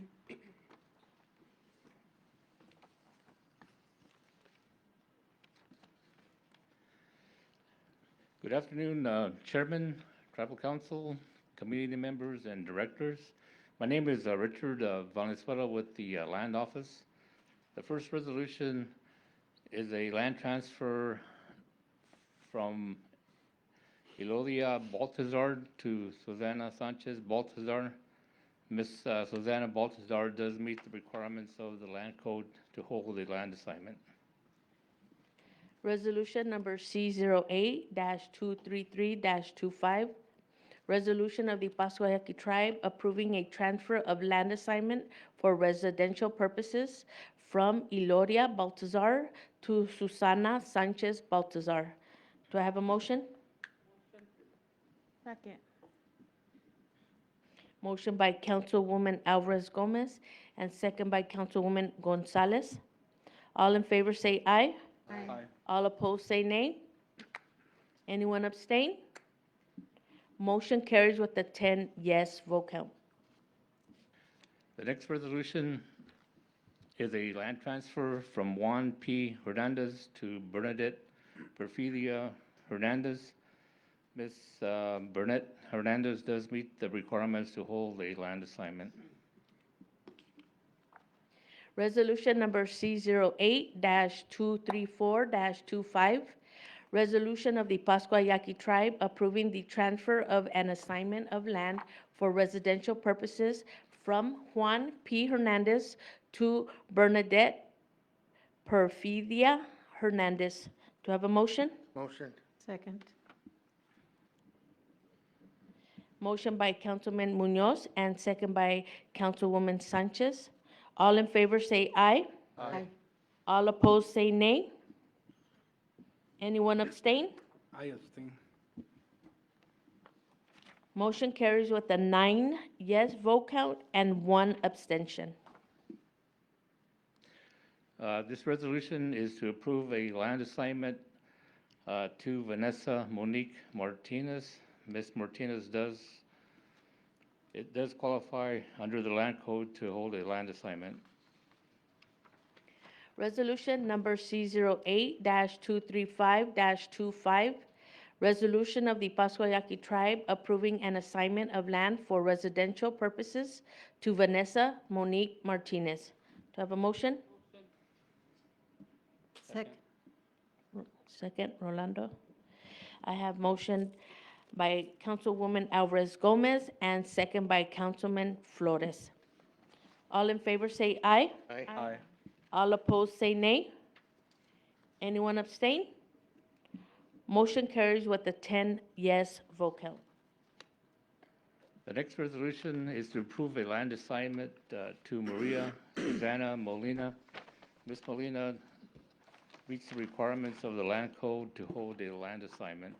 Good afternoon, Chairman, Tribal Council, community members, and directors. My name is Richard Valenzuela with the Land Office. The first resolution is a land transfer from Elodia Baltazar to Susana Sanchez Baltazar. Ms. Susana Baltazar does meet the requirements of the land code to hold a land assignment. Resolution number C08-233-25, resolution of the Pascua Yaqui Tribe approving a transfer of land assignment for residential purposes from Elodia Baltazar to Susana Sanchez Baltazar. Do I have a motion? Second. Motion by Councilwoman Alvarez Gomez and second by Councilwoman Gonzalez. All in favor say aye. Aye. All opposed say nay. Anyone abstain? Motion carries with a 10 yes vote count. The next resolution is a land transfer from Juan P. Hernandez to Bernadette Perfidia Hernandez. Ms. Bernadette Hernandez does meet the requirements to hold a land assignment. Resolution number C08-234-25, resolution of the Pascua Yaqui Tribe approving the transfer of an assignment of land for residential purposes from Juan P. Hernandez to Bernadette Perfidia Hernandez. Do I have a motion? Motion. Second. Motion by Councilman Munoz and second by Councilwoman Sanchez. All in favor say aye. Aye. All opposed say nay. Anyone abstain? I abstain. Motion carries with a 9 yes vote count and 1 abstention. This resolution is to approve a land assignment to Vanessa Monique Martinez. Ms. Martinez does qualify under the land code to hold a land assignment. Resolution number C08-235-25, resolution of the Pascua Yaqui Tribe approving an assignment of land for residential purposes to Vanessa Monique Martinez. Do I have a motion? Second. Second, Rolando. I have motion by Councilwoman Alvarez Gomez and second by Councilman Flores. All in favor say aye. Aye. Aye. All opposed say nay. Anyone abstain? Motion carries with a 10 yes vote count. The next resolution is to approve a land assignment to Maria Susana Molina. Ms. Molina meets the requirements of the land code to hold a land assignment.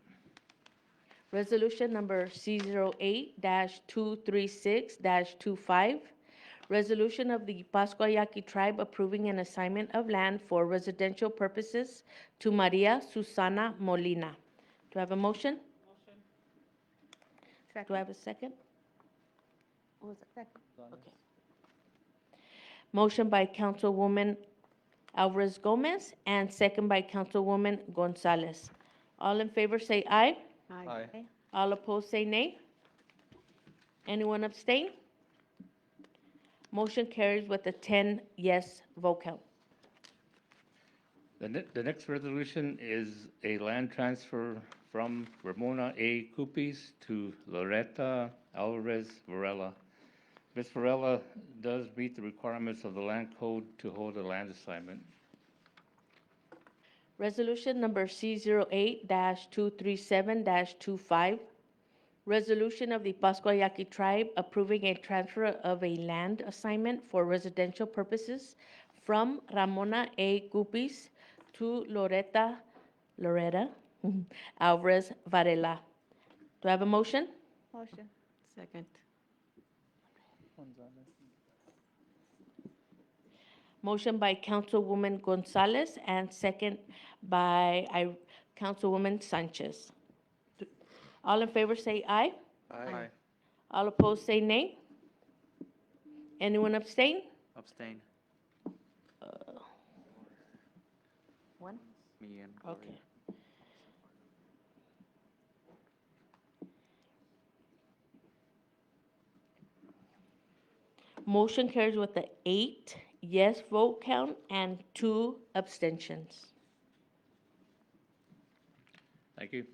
Resolution number C08-236-25, resolution of the Pascua Yaqui Tribe approving an assignment of land for residential purposes to Maria Susana Molina. Do I have a motion? Do I have a second? What was it? Second. Okay. Motion by Councilwoman Alvarez Gomez and second by Councilwoman Gonzalez. All in favor say aye. Aye. All opposed say nay. Anyone abstain? Motion carries with a 10 yes vote count. The next resolution is a land transfer from Ramona A. Cupis to Loretta Alvarez Varela. Ms. Varela does meet the requirements of the land code to hold a land assignment. Resolution number C08-237-25. Resolution of the Pascua Yaqui Tribe approving a transfer of a land assignment for residential purposes from Ramona A. Gupis to Loretta Alvarez Varela. Do I have a motion? Motion. Second. Motion by Councilwoman Gonzalez and second by Councilwoman Sanchez. All in favor say aye. Aye. All opposed say nay. Anyone abstain? Abstain. One? Me and Okay. Motion carries with the 8 yes vote count and 2 abstentions. Thank you.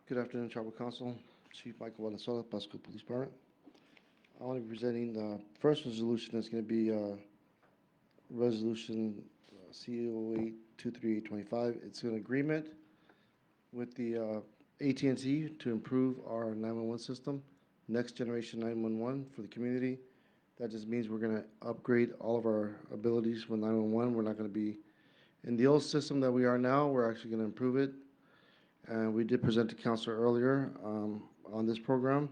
Good afternoon, Tribal Council. Chief Michael Valenzuela, Pasco Police Department. I want to be presenting the first resolution. Is going to be Resolution C08-23825. It's an agreement with the AT&T to improve our 911 system, next generation 911 for the community. That just means we're going to upgrade all of our abilities with 911. We're not going to be in the old system that we are now. We're actually going to improve it. And we did present to council earlier on this program.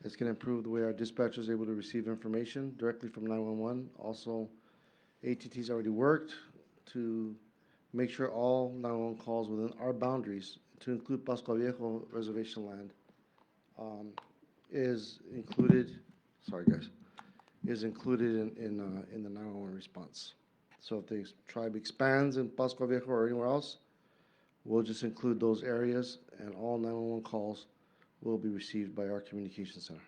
It's going to improve the way our dispatchers are able to receive information directly from 911. Also, AT&T's already worked to make sure all 911 calls within our boundaries, to include Pascua Yaqui reservation land, is included. Sorry, guys, is included in the 911 response. So if the tribe expands in Pascua Yaqui or anywhere else, we'll just include those areas, and all 911 calls will be received by our communication center.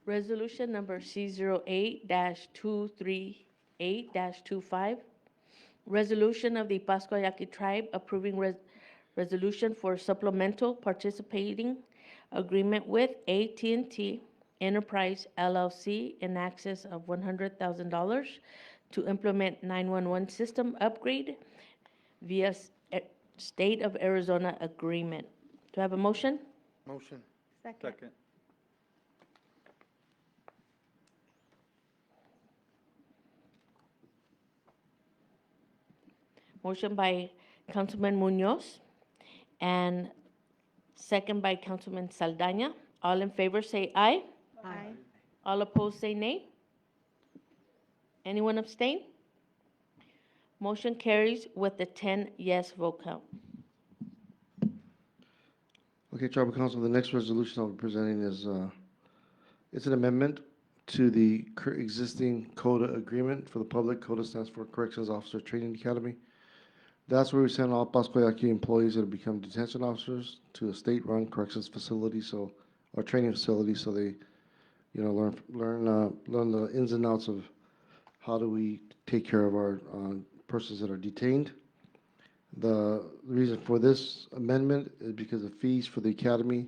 Resolution number C08-238-25. Resolution of the Pascua Yaqui Tribe approving resolution for supplemental participating agreement with AT&T Enterprise LLC in excess of $100,000 to implement 911 system upgrade via State of Arizona agreement. Do I have a motion? Motion. Second. Motion by Councilman Munoz and second by Councilman Saldaña. All in favor say aye. Aye. All opposed say nay. Anyone abstain? Motion carries with the 10 yes vote count. Okay, Tribal Council, the next resolution I'll be presenting is, it's an amendment to the existing CODA agreement for the public. CODA stands for Corrections Officer Training Academy. That's where we send all Pascua Yaqui employees that have become detention officers to a state-run corrections facility, or training facility, so they, learn the ins and outs of how do we take care of our persons that are detained. The reason for this amendment is because the fees for the academy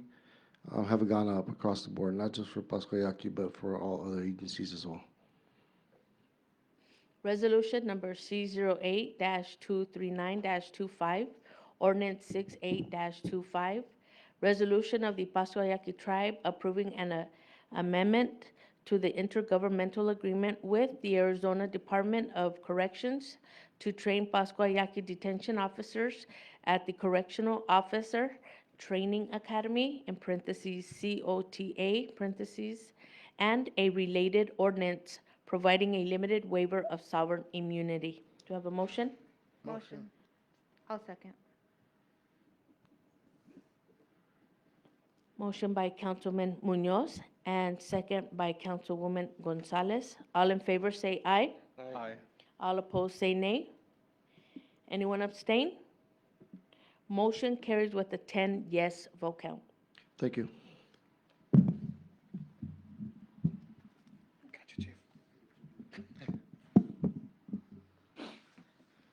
have gone up across the board, not just for Pascua Yaqui, but for all other agencies as well. Resolution number C08-239-25, ordinance 68-25. Resolution of the Pascua Yaqui Tribe approving an amendment to the intergovernmental agreement with the Arizona Department of Corrections to train Pascua Yaqui detention officers at the Correctional Officer Training Academy, in parentheses COTA, parentheses, and a related ordinance providing a limited waiver of sovereign immunity. Do I have a motion? Motion. I'll second. Motion by Councilman Munoz and second by Councilwoman Gonzalez. All in favor say aye. Aye. All opposed say nay. Anyone abstain? Motion carries with a 10 yes vote count. Thank you.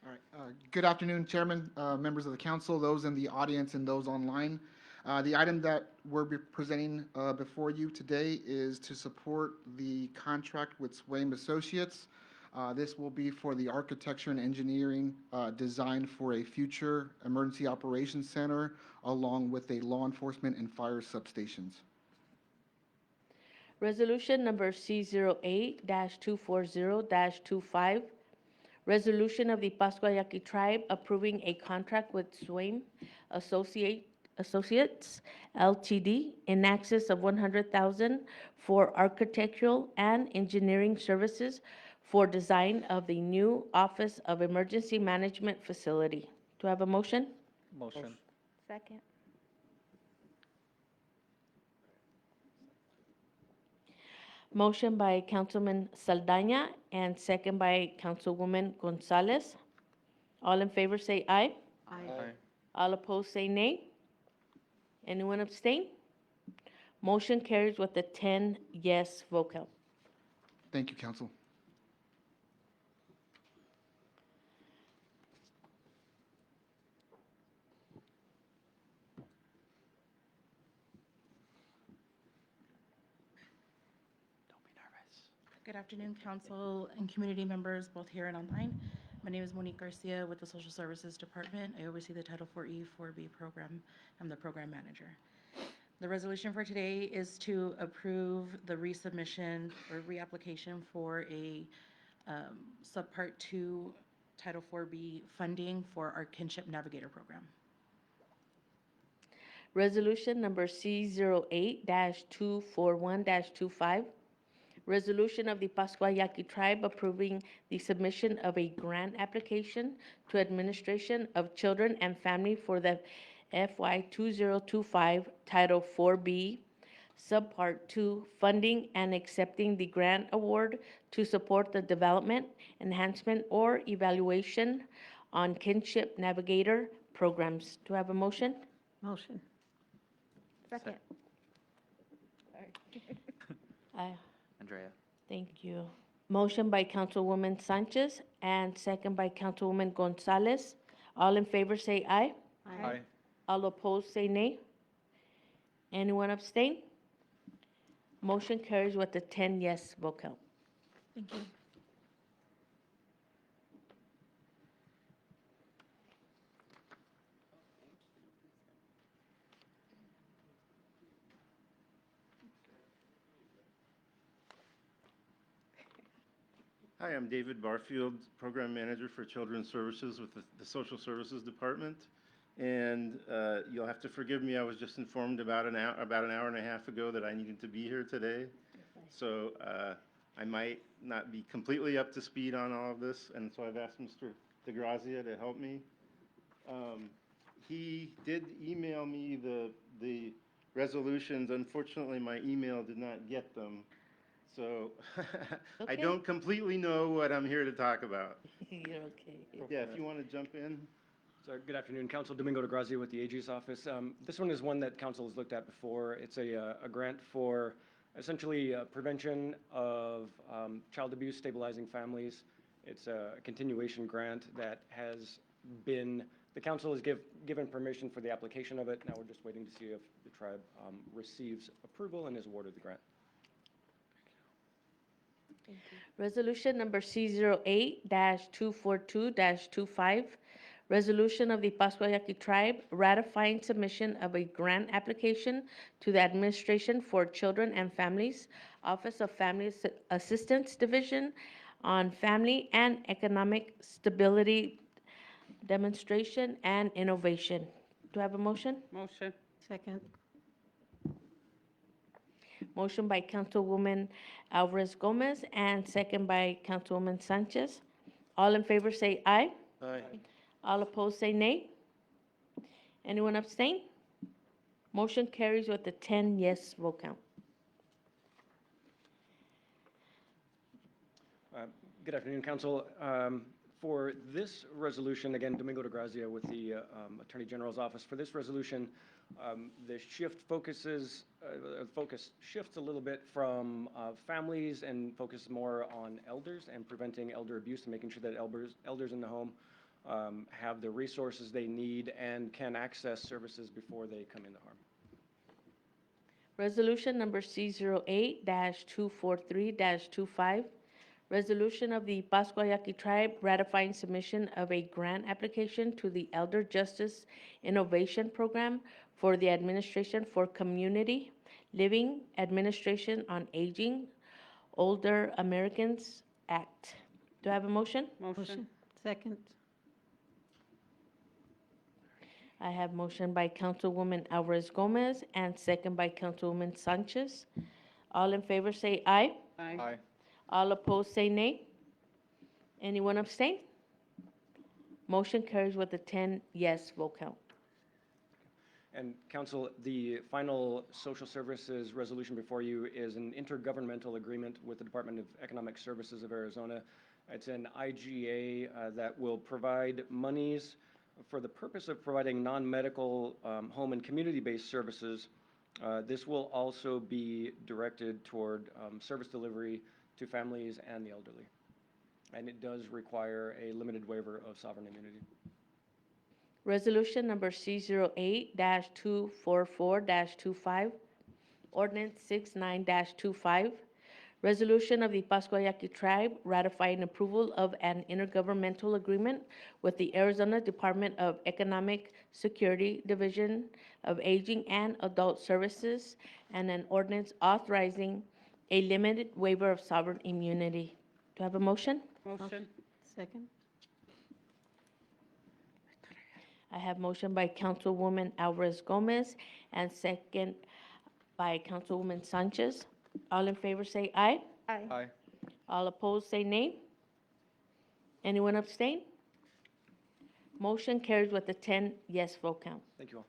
All right. Good afternoon, Chairman, members of the council, those in the audience and those online. The item that we're presenting before you today is to support the contract with Swaim Associates. This will be for the architecture and engineering design for a future emergency operations center, along with a law enforcement and fire substations. Resolution number C08-240-25, resolution of the Pascua Yaqui Tribe approving a contract with Swaim Associates LTD in excess of $100,000 for architectural and engineering services for design of the new Office of Emergency Management facility. Do I have a motion? Motion. Second. Motion by Councilman Saldaña and second by Councilwoman Gonzalez. All in favor say aye. Aye. All opposed say nay. Anyone abstain? Motion carries with a 10 yes vote count. Thank you, council. Good afternoon, council and community members, both here and online. My name is Monique Garcia with the Social Services Department. I oversee the Title 4E 4B program. I'm the program manager. The resolution for today is to approve the resubmission or reapplication for a Subpart 2 Title 4B funding for our Kinship Navigator program. Resolution number C08-241-25, resolution of the Pascua Yaqui Tribe approving the submission of a grant application to Administration of Children and Family for the FY 2025 Title 4B, Subpart 2, funding and accepting the grant award to support the development, enhancement, or evaluation on Kinship Navigator programs. Do I have a motion? Motion. Second. Aye. Andrea. Thank you. Motion by Councilwoman Sanchez and second by Councilwoman Gonzalez. All in favor say aye. Aye. All opposed say nay. Anyone abstain? Motion carries with a 10 yes vote count. Thank you. Hi, I'm David Barfield, Program Manager for Children's Services with the Social Services Department. And you'll have to forgive me, I was just informed about an hour and a half ago that I needed to be here today. So I might not be completely up to speed on all of this, and so I've asked Mr. DeGrazia to help me. He did email me the resolutions. Unfortunately, my email did not get them. So I Okay. don't completely know what I'm here to talk about. You're okay. Yeah, if you want to jump in. So good afternoon, Council. Domingo de Grazia with the AG's office. This one is one that Council has looked at before. It's a grant for essentially prevention of child abuse, stabilizing families. It's a continuation grant that has been, the Council has given permission for the application of it. Now we're just waiting to see if the tribe receives approval and is awarded the grant. Resolution number C08-242-25, resolution of the Pascua Yaqui Tribe ratifying submission of a grant application to the Administration for Children and Families, Office of Family Assistance Division on Family and Economic Stability Demonstration and Innovation. Do I have a motion? Motion. Second. Motion by Councilwoman Alvarez Gomez and second by Councilwoman Sanchez. All in favor say aye. Aye. All opposed say nay. Anyone abstain? Motion carries with a 10 yes vote count. Good afternoon, Council. For this resolution, again, Domingo de Grazia with the Attorney General's Office. For this resolution, the focus shifts a little bit from families and focuses more on elders and preventing elder abuse and making sure that elders in the home have the resources they need and can access services before they come into harm. Resolution number C08-243-25, resolution of the Pascua Yaqui Tribe ratifying submission of a grant application to the Elder Justice Innovation Program for the Administration for Community Living Administration on Aging, Older Americans Act. Do I have a motion? Motion. Second. I have motion by Councilwoman Alvarez Gomez and second by Councilwoman Sanchez. All in favor say aye. Aye. All opposed say nay. Anyone abstain? Motion carries with a 10 yes vote count. And Council, the final social services resolution before you is an intergovernmental agreement with the Department of Economic Services of Arizona. It's an IGA that will provide monies for the purpose of providing non-medical home and community-based services. This will also be directed toward service delivery to families and the elderly. And it does require a limited waiver of sovereign immunity. Resolution number C08-244-25, ordinance 69-25, resolution of the Pascua Yaqui Tribe ratifying approval of an intergovernmental agreement with the Arizona Department of Economic Security Division of Aging and Adult Services and an ordinance authorizing a limited waiver of sovereign immunity. Do I have a motion? Motion. Second. I have motion by Councilwoman Alvarez Gomez and second by Councilwoman Sanchez. All in favor say aye. Aye. All opposed say nay. Anyone abstain? Motion carries with a 10 yes vote count. Thank you all.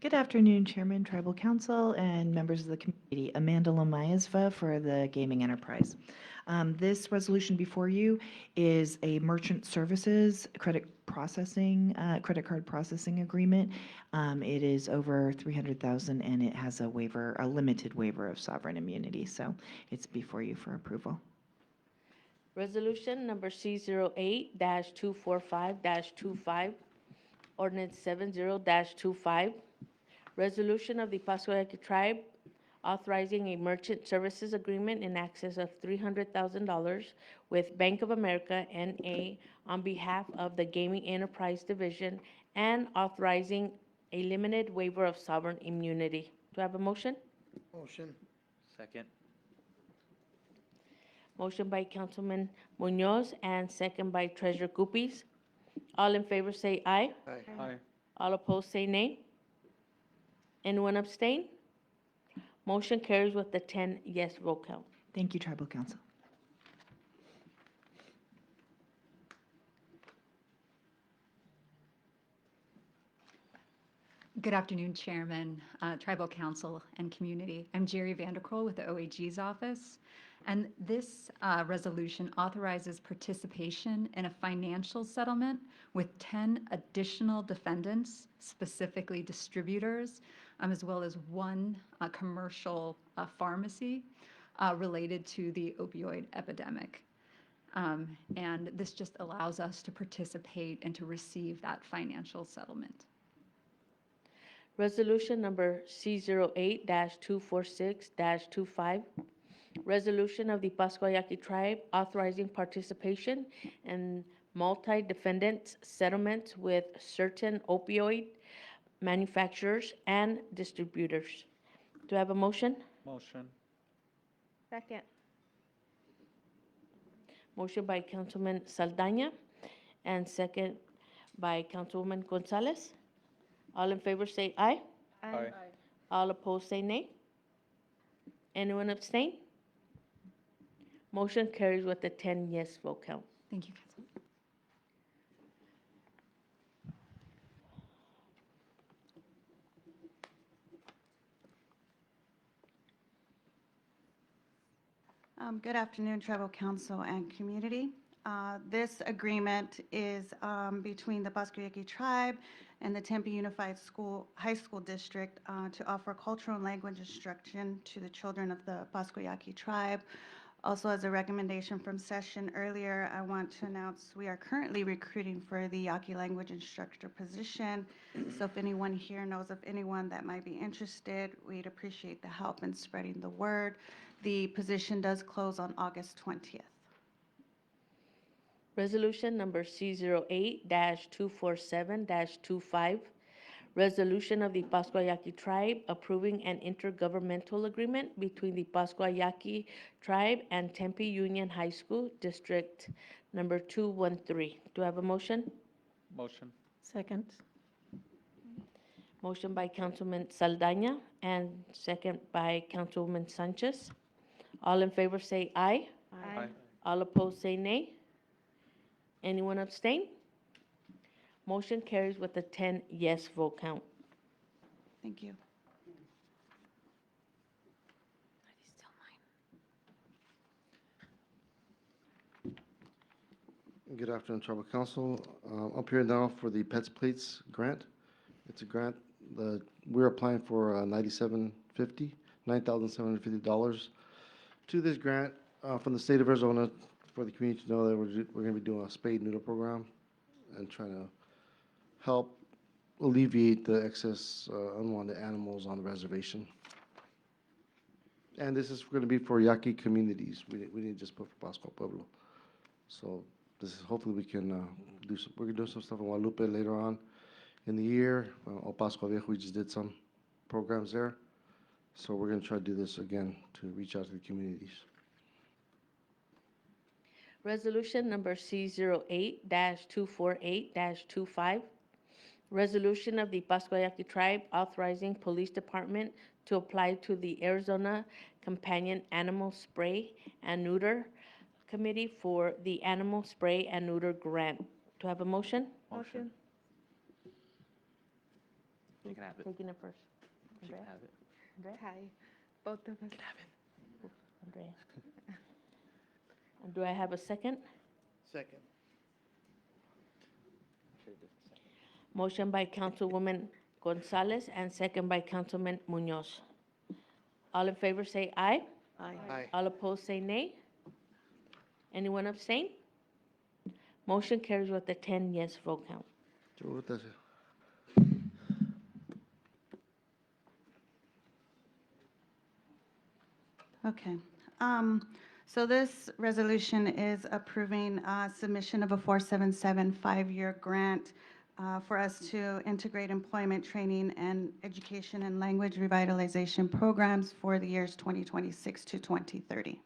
Good afternoon, Chairman, Tribal Council, and members of the committee. Amanda Lomayezva for the Gaming Enterprise. This resolution before you is a merchant services credit card processing agreement. It is over $300,000 and it has a limited waiver of sovereign immunity. So it's before you for approval. Resolution number C08-245-25, ordinance 70-25, resolution of the Pascua Yaqui Tribe authorizing a merchant services agreement in excess of $300,000 with Bank of America N.A. on behalf of the Gaming Enterprise Division and authorizing a limited waiver of sovereign immunity. Do I have a motion? Motion. Second. Motion by Councilman Munoz and second by Treasurer Guppies. All in favor say aye. Aye. All opposed say nay. Anyone abstain? Motion carries with the 10 yes vote count. Thank you, Tribal Council. Good afternoon, Chairman, Tribal Council, and community. I'm Jerry Vanderkroll with the OAG's office, and this resolution authorizes participation in a financial settlement with 10 additional defendants, specifically distributors, as well as one commercial pharmacy related to the opioid epidemic. And this just allows us to participate and to receive that financial settlement. Resolution number C08-246-25, resolution of the Pascua Yaqui Tribe authorizing participation in multi-defendant settlements with certain opioid manufacturers and distributors. Do I have a motion? Motion. Second. Motion by Councilman Saldaña and second by Councilwoman Gonzalez. All in favor say aye. Aye. All opposed say nay. Anyone abstain? Motion carries with a 10 yes vote count. Thank you, Council. Good afternoon, Tribal Council and community. This agreement is between the Pascua Yaqui Tribe and the Tempe Unified High School District to offer cultural and language instruction to the children of the Pascua Yaqui Tribe. Also, as a recommendation from session earlier, I want to announce we are currently recruiting for the Yaqui language instructor position. So if anyone here knows of anyone that might be interested, we'd appreciate the help in spreading the word. The position does close on August 20th. Resolution number C08-247-25, resolution of the Pascua Yaqui Tribe approving an intergovernmental agreement between the Pascua Yaqui Tribe and Tempe Union High School District number 213. Do I have a motion? Motion. Second. Motion by Councilman Saldaña and second by Councilwoman Sanchez. All in favor say aye. Aye. All opposed say nay. Anyone abstain? Motion carries with a 10 yes vote count. Thank you. Good afternoon, Tribal Council. Up here now for the Pets Plates grant. It's a grant that we're applying for $9,750 to this grant from the state of Arizona for the community to know that we're going to be doing a spade neuter program and trying to help alleviate the excess unwanted animals on the reservation. And this is going to be for Yaqui communities. We didn't just put for Pascua Pueblo. So this is hopefully we can do some, we're going to do some stuff in Guadalupe later on in the year. El Pascua Viejo, we just did some programs there. So we're going to try to do this again to reach out to the communities. Resolution number C08-248-25, resolution of the Pascua Yaqui Tribe authorizing Police Department to apply to the Arizona Companion Animal Spray and Neuter Committee for the Animal Spray and Neuter Grant. Do I have a motion? Motion. You can have it. Taking it first. She can Andrea? have it. Andrea? Hi, both of us. Andrea. And do I have a second? Second. Motion by Councilwoman Gonzalez and second by Councilman Munoz. All in favor say aye. Aye. All opposed say nay. Anyone abstain? Motion carries with a 10 yes vote count. Okay. So this resolution is approving submission of a 477 5-year grant for us to integrate employment training and education and language revitalization programs for the years 2026 to 2030.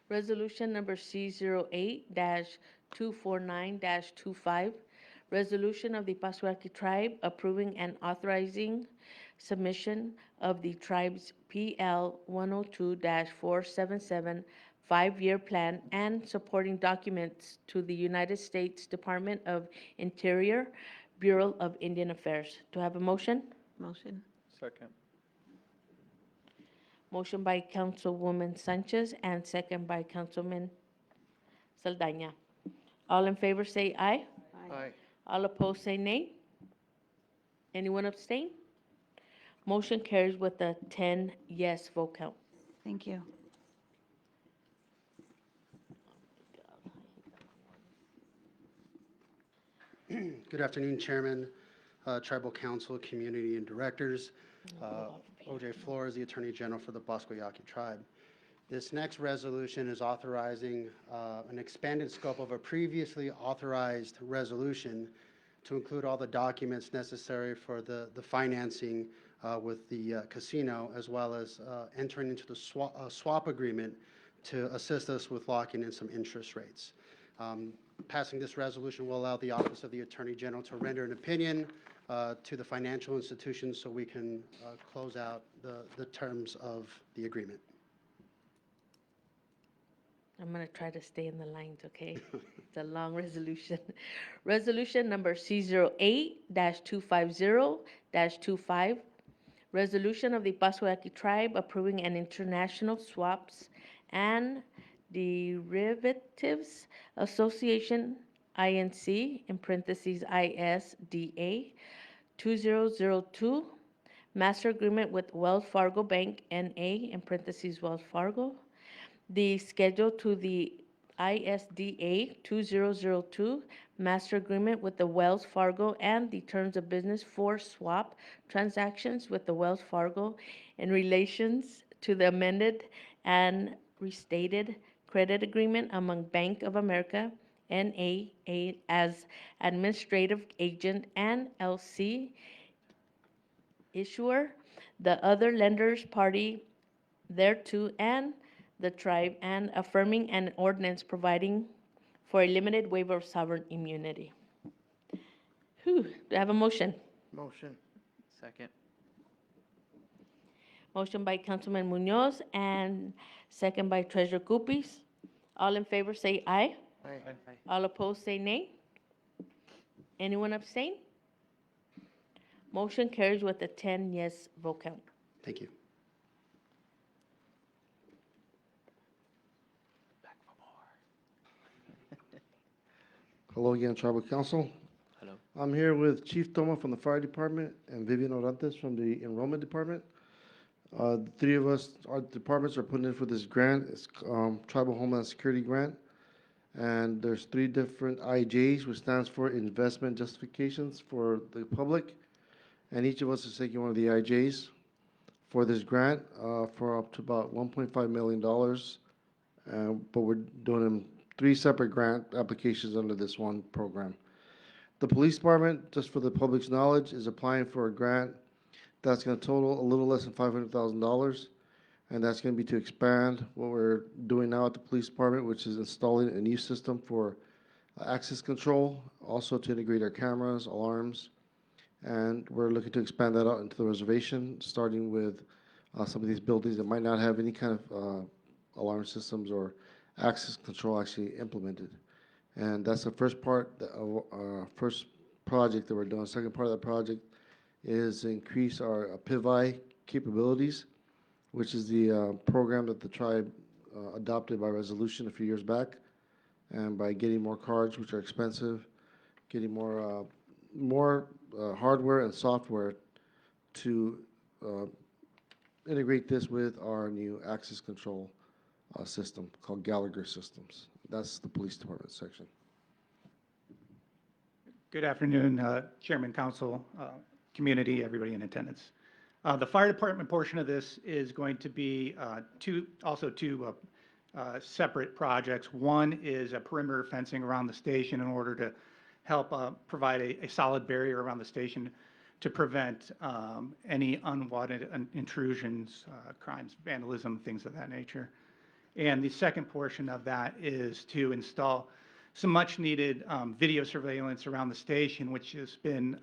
Resolution number C08-249-25, resolution of the Pascua Yaqui Tribe approving and authorizing submission of the tribe's PL 102-477 5-year plan and supporting documents to the United States Department of Interior, Bureau of Indian Affairs. Do I have a motion? Motion. Second. Motion by Councilwoman Sanchez and second by Councilman Saldaña. All in favor say aye. Aye. All opposed say nay. Anyone abstain? Motion carries with a 10 yes vote count. Thank you. Good afternoon, Chairman, Tribal Council, Community, and Directors. O.J. Flores, the Attorney General for the Pascua Yaqui Tribe. This next resolution is authorizing an expanded scope of a previously authorized resolution to include all the documents necessary for the financing with the casino, as well as entering into the swap agreement to assist us with locking in some interest rates. Passing this resolution will allow the Office of the Attorney General to render an opinion to the financial institutions so we can close out the terms of the agreement. I'm going to try to stay in the lines, okay? It's a long resolution. Resolution number C08-250-25, Resolution of the Pascua Yaqui Tribe approving an international swaps and derivatives association, INC, in parentheses ISDA 2002, master agreement with Wells Fargo Bank, NA, in parentheses Wells Fargo. The schedule to the ISDA 2002 master agreement with the Wells Fargo and the terms of business for swap transactions with the Wells Fargo in relations to the amended and restated credit agreement among Bank of America, NA, as administrative agent and LC issuer, the other lenders party thereto, and the tribe, and affirming an ordinance providing for a limited waiver of sovereign immunity. Do I have a motion? Motion. Second. Motion by Councilman Munoz and second by Treasurer Guppies. All in favor say aye. Aye. All opposed say nay. Anyone abstain? Motion carries with a 10 yes vote count. Thank you. Hello again, Tribal Council. Hello. I'm here with Chief Toma from the Fire Department and Vivian Orantes from the Enrollment Department. The three of us, our departments are putting in for this grant. It's Tribal Homeland Security Grant. And there's three different IJs, which stands for Investment Justifications for the Public. And each of us is taking one of the IJs for this grant for up to about $1.5 million. But we're doing them three separate grant applications under this one program. The police department, just for the public's knowledge, is applying for a grant that's going to total a little less than $500,000, and that's going to be to expand what we're doing now at the police department, which is installing a new system for access control, also to integrate our cameras, alarms, and we're looking to expand that out into the reservation, starting with some of these buildings that might not have any kind of alarm systems or access control actually implemented. And that's the first part of our first project that we're doing. Second part of that project is increase our PIVI capabilities, which is the program that the tribe adopted by resolution a few years back. And by getting more cards, which are expensive, getting more hardware and software to integrate this with our new access control system called Gallagher Systems. That's the police department section. Good afternoon, Chairman, Council, community, everybody in attendance. The fire department portion of this is going to be two separate projects. One is a perimeter fencing around the station in order to help provide a solid barrier around the station to prevent any unwanted intrusions, crimes, vandalism, things of that nature. And the second portion of that is to install some much-needed video surveillance around the station, which has been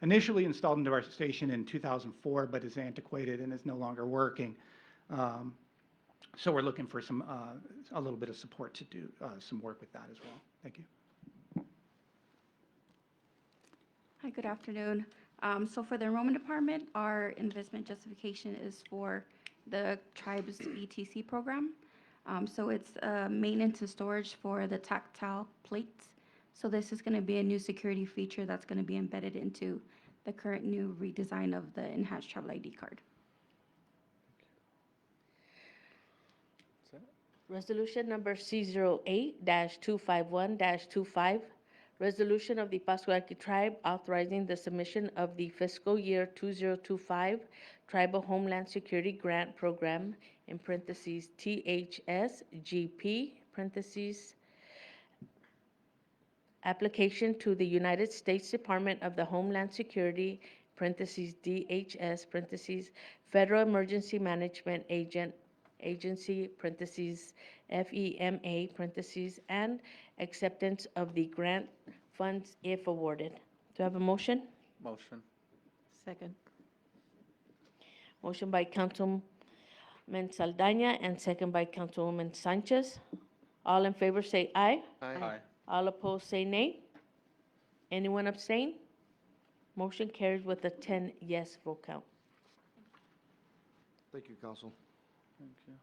initially installed into our station in 2004, but is antiquated and is no longer working. So we're looking for a little bit of support to do some work with that as well. Thank you. Hi, good afternoon. So for the enrollment department, our investment justification is for the tribe's ETC program. So it's maintenance and storage for the tactile plates. So this is going to be a new security feature that's going to be embedded into the current new redesign of the enhanced travel ID card. Resolution number C08-251-25, resolution of the Pascua Yaqui Tribe authorizing the submission of the fiscal year 2025 Tribal Homeland Security Grant Program, in parentheses THS-GP, parentheses, application to the United States Department of the Homeland Security, parentheses DHS, parentheses, Federal Emergency Management Agency, parentheses FEMA, parentheses, and acceptance of the grant funds if awarded. Do I have a motion? Motion. Second. Motion by Councilman Saldana and second by Councilwoman Sanchez. All in favor say aye. Aye. All opposed say nay. Anyone abstain? Motion carries with a 10 yes vote count. Thank you, Council. Thank you.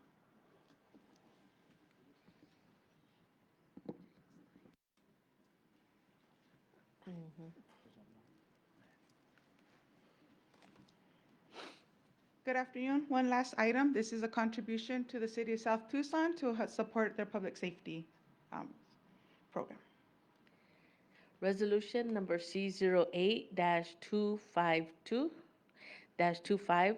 Good afternoon. One last item. This is a contribution to the City of South Tucson to support their public safety program. Resolution number C08-252-25,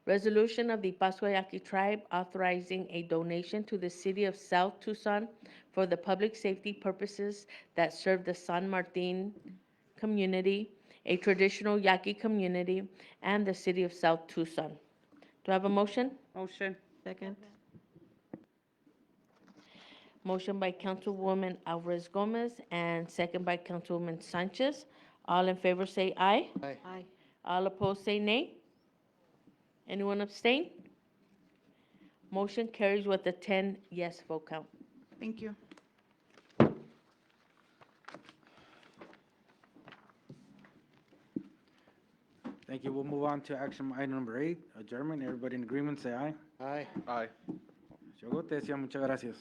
resolution of the Pascua Yaqui Tribe authorizing a donation to the City of South Tucson for the public safety purposes that serve the San Martin community, a traditional Yaqui community, and the City of South Tucson. Do I have a motion? Motion. Second. Motion by Councilwoman Alvarez Gomez and second by Councilwoman Sanchez. All in favor say aye. Aye. Aye. All opposed say nay. Anyone abstain? Motion carries with a 10 yes vote count. Thank you. Thank you. We'll move on to action item number 8, adjournment. Everybody in agreement, say aye. Aye. Aye. Muchas gracias.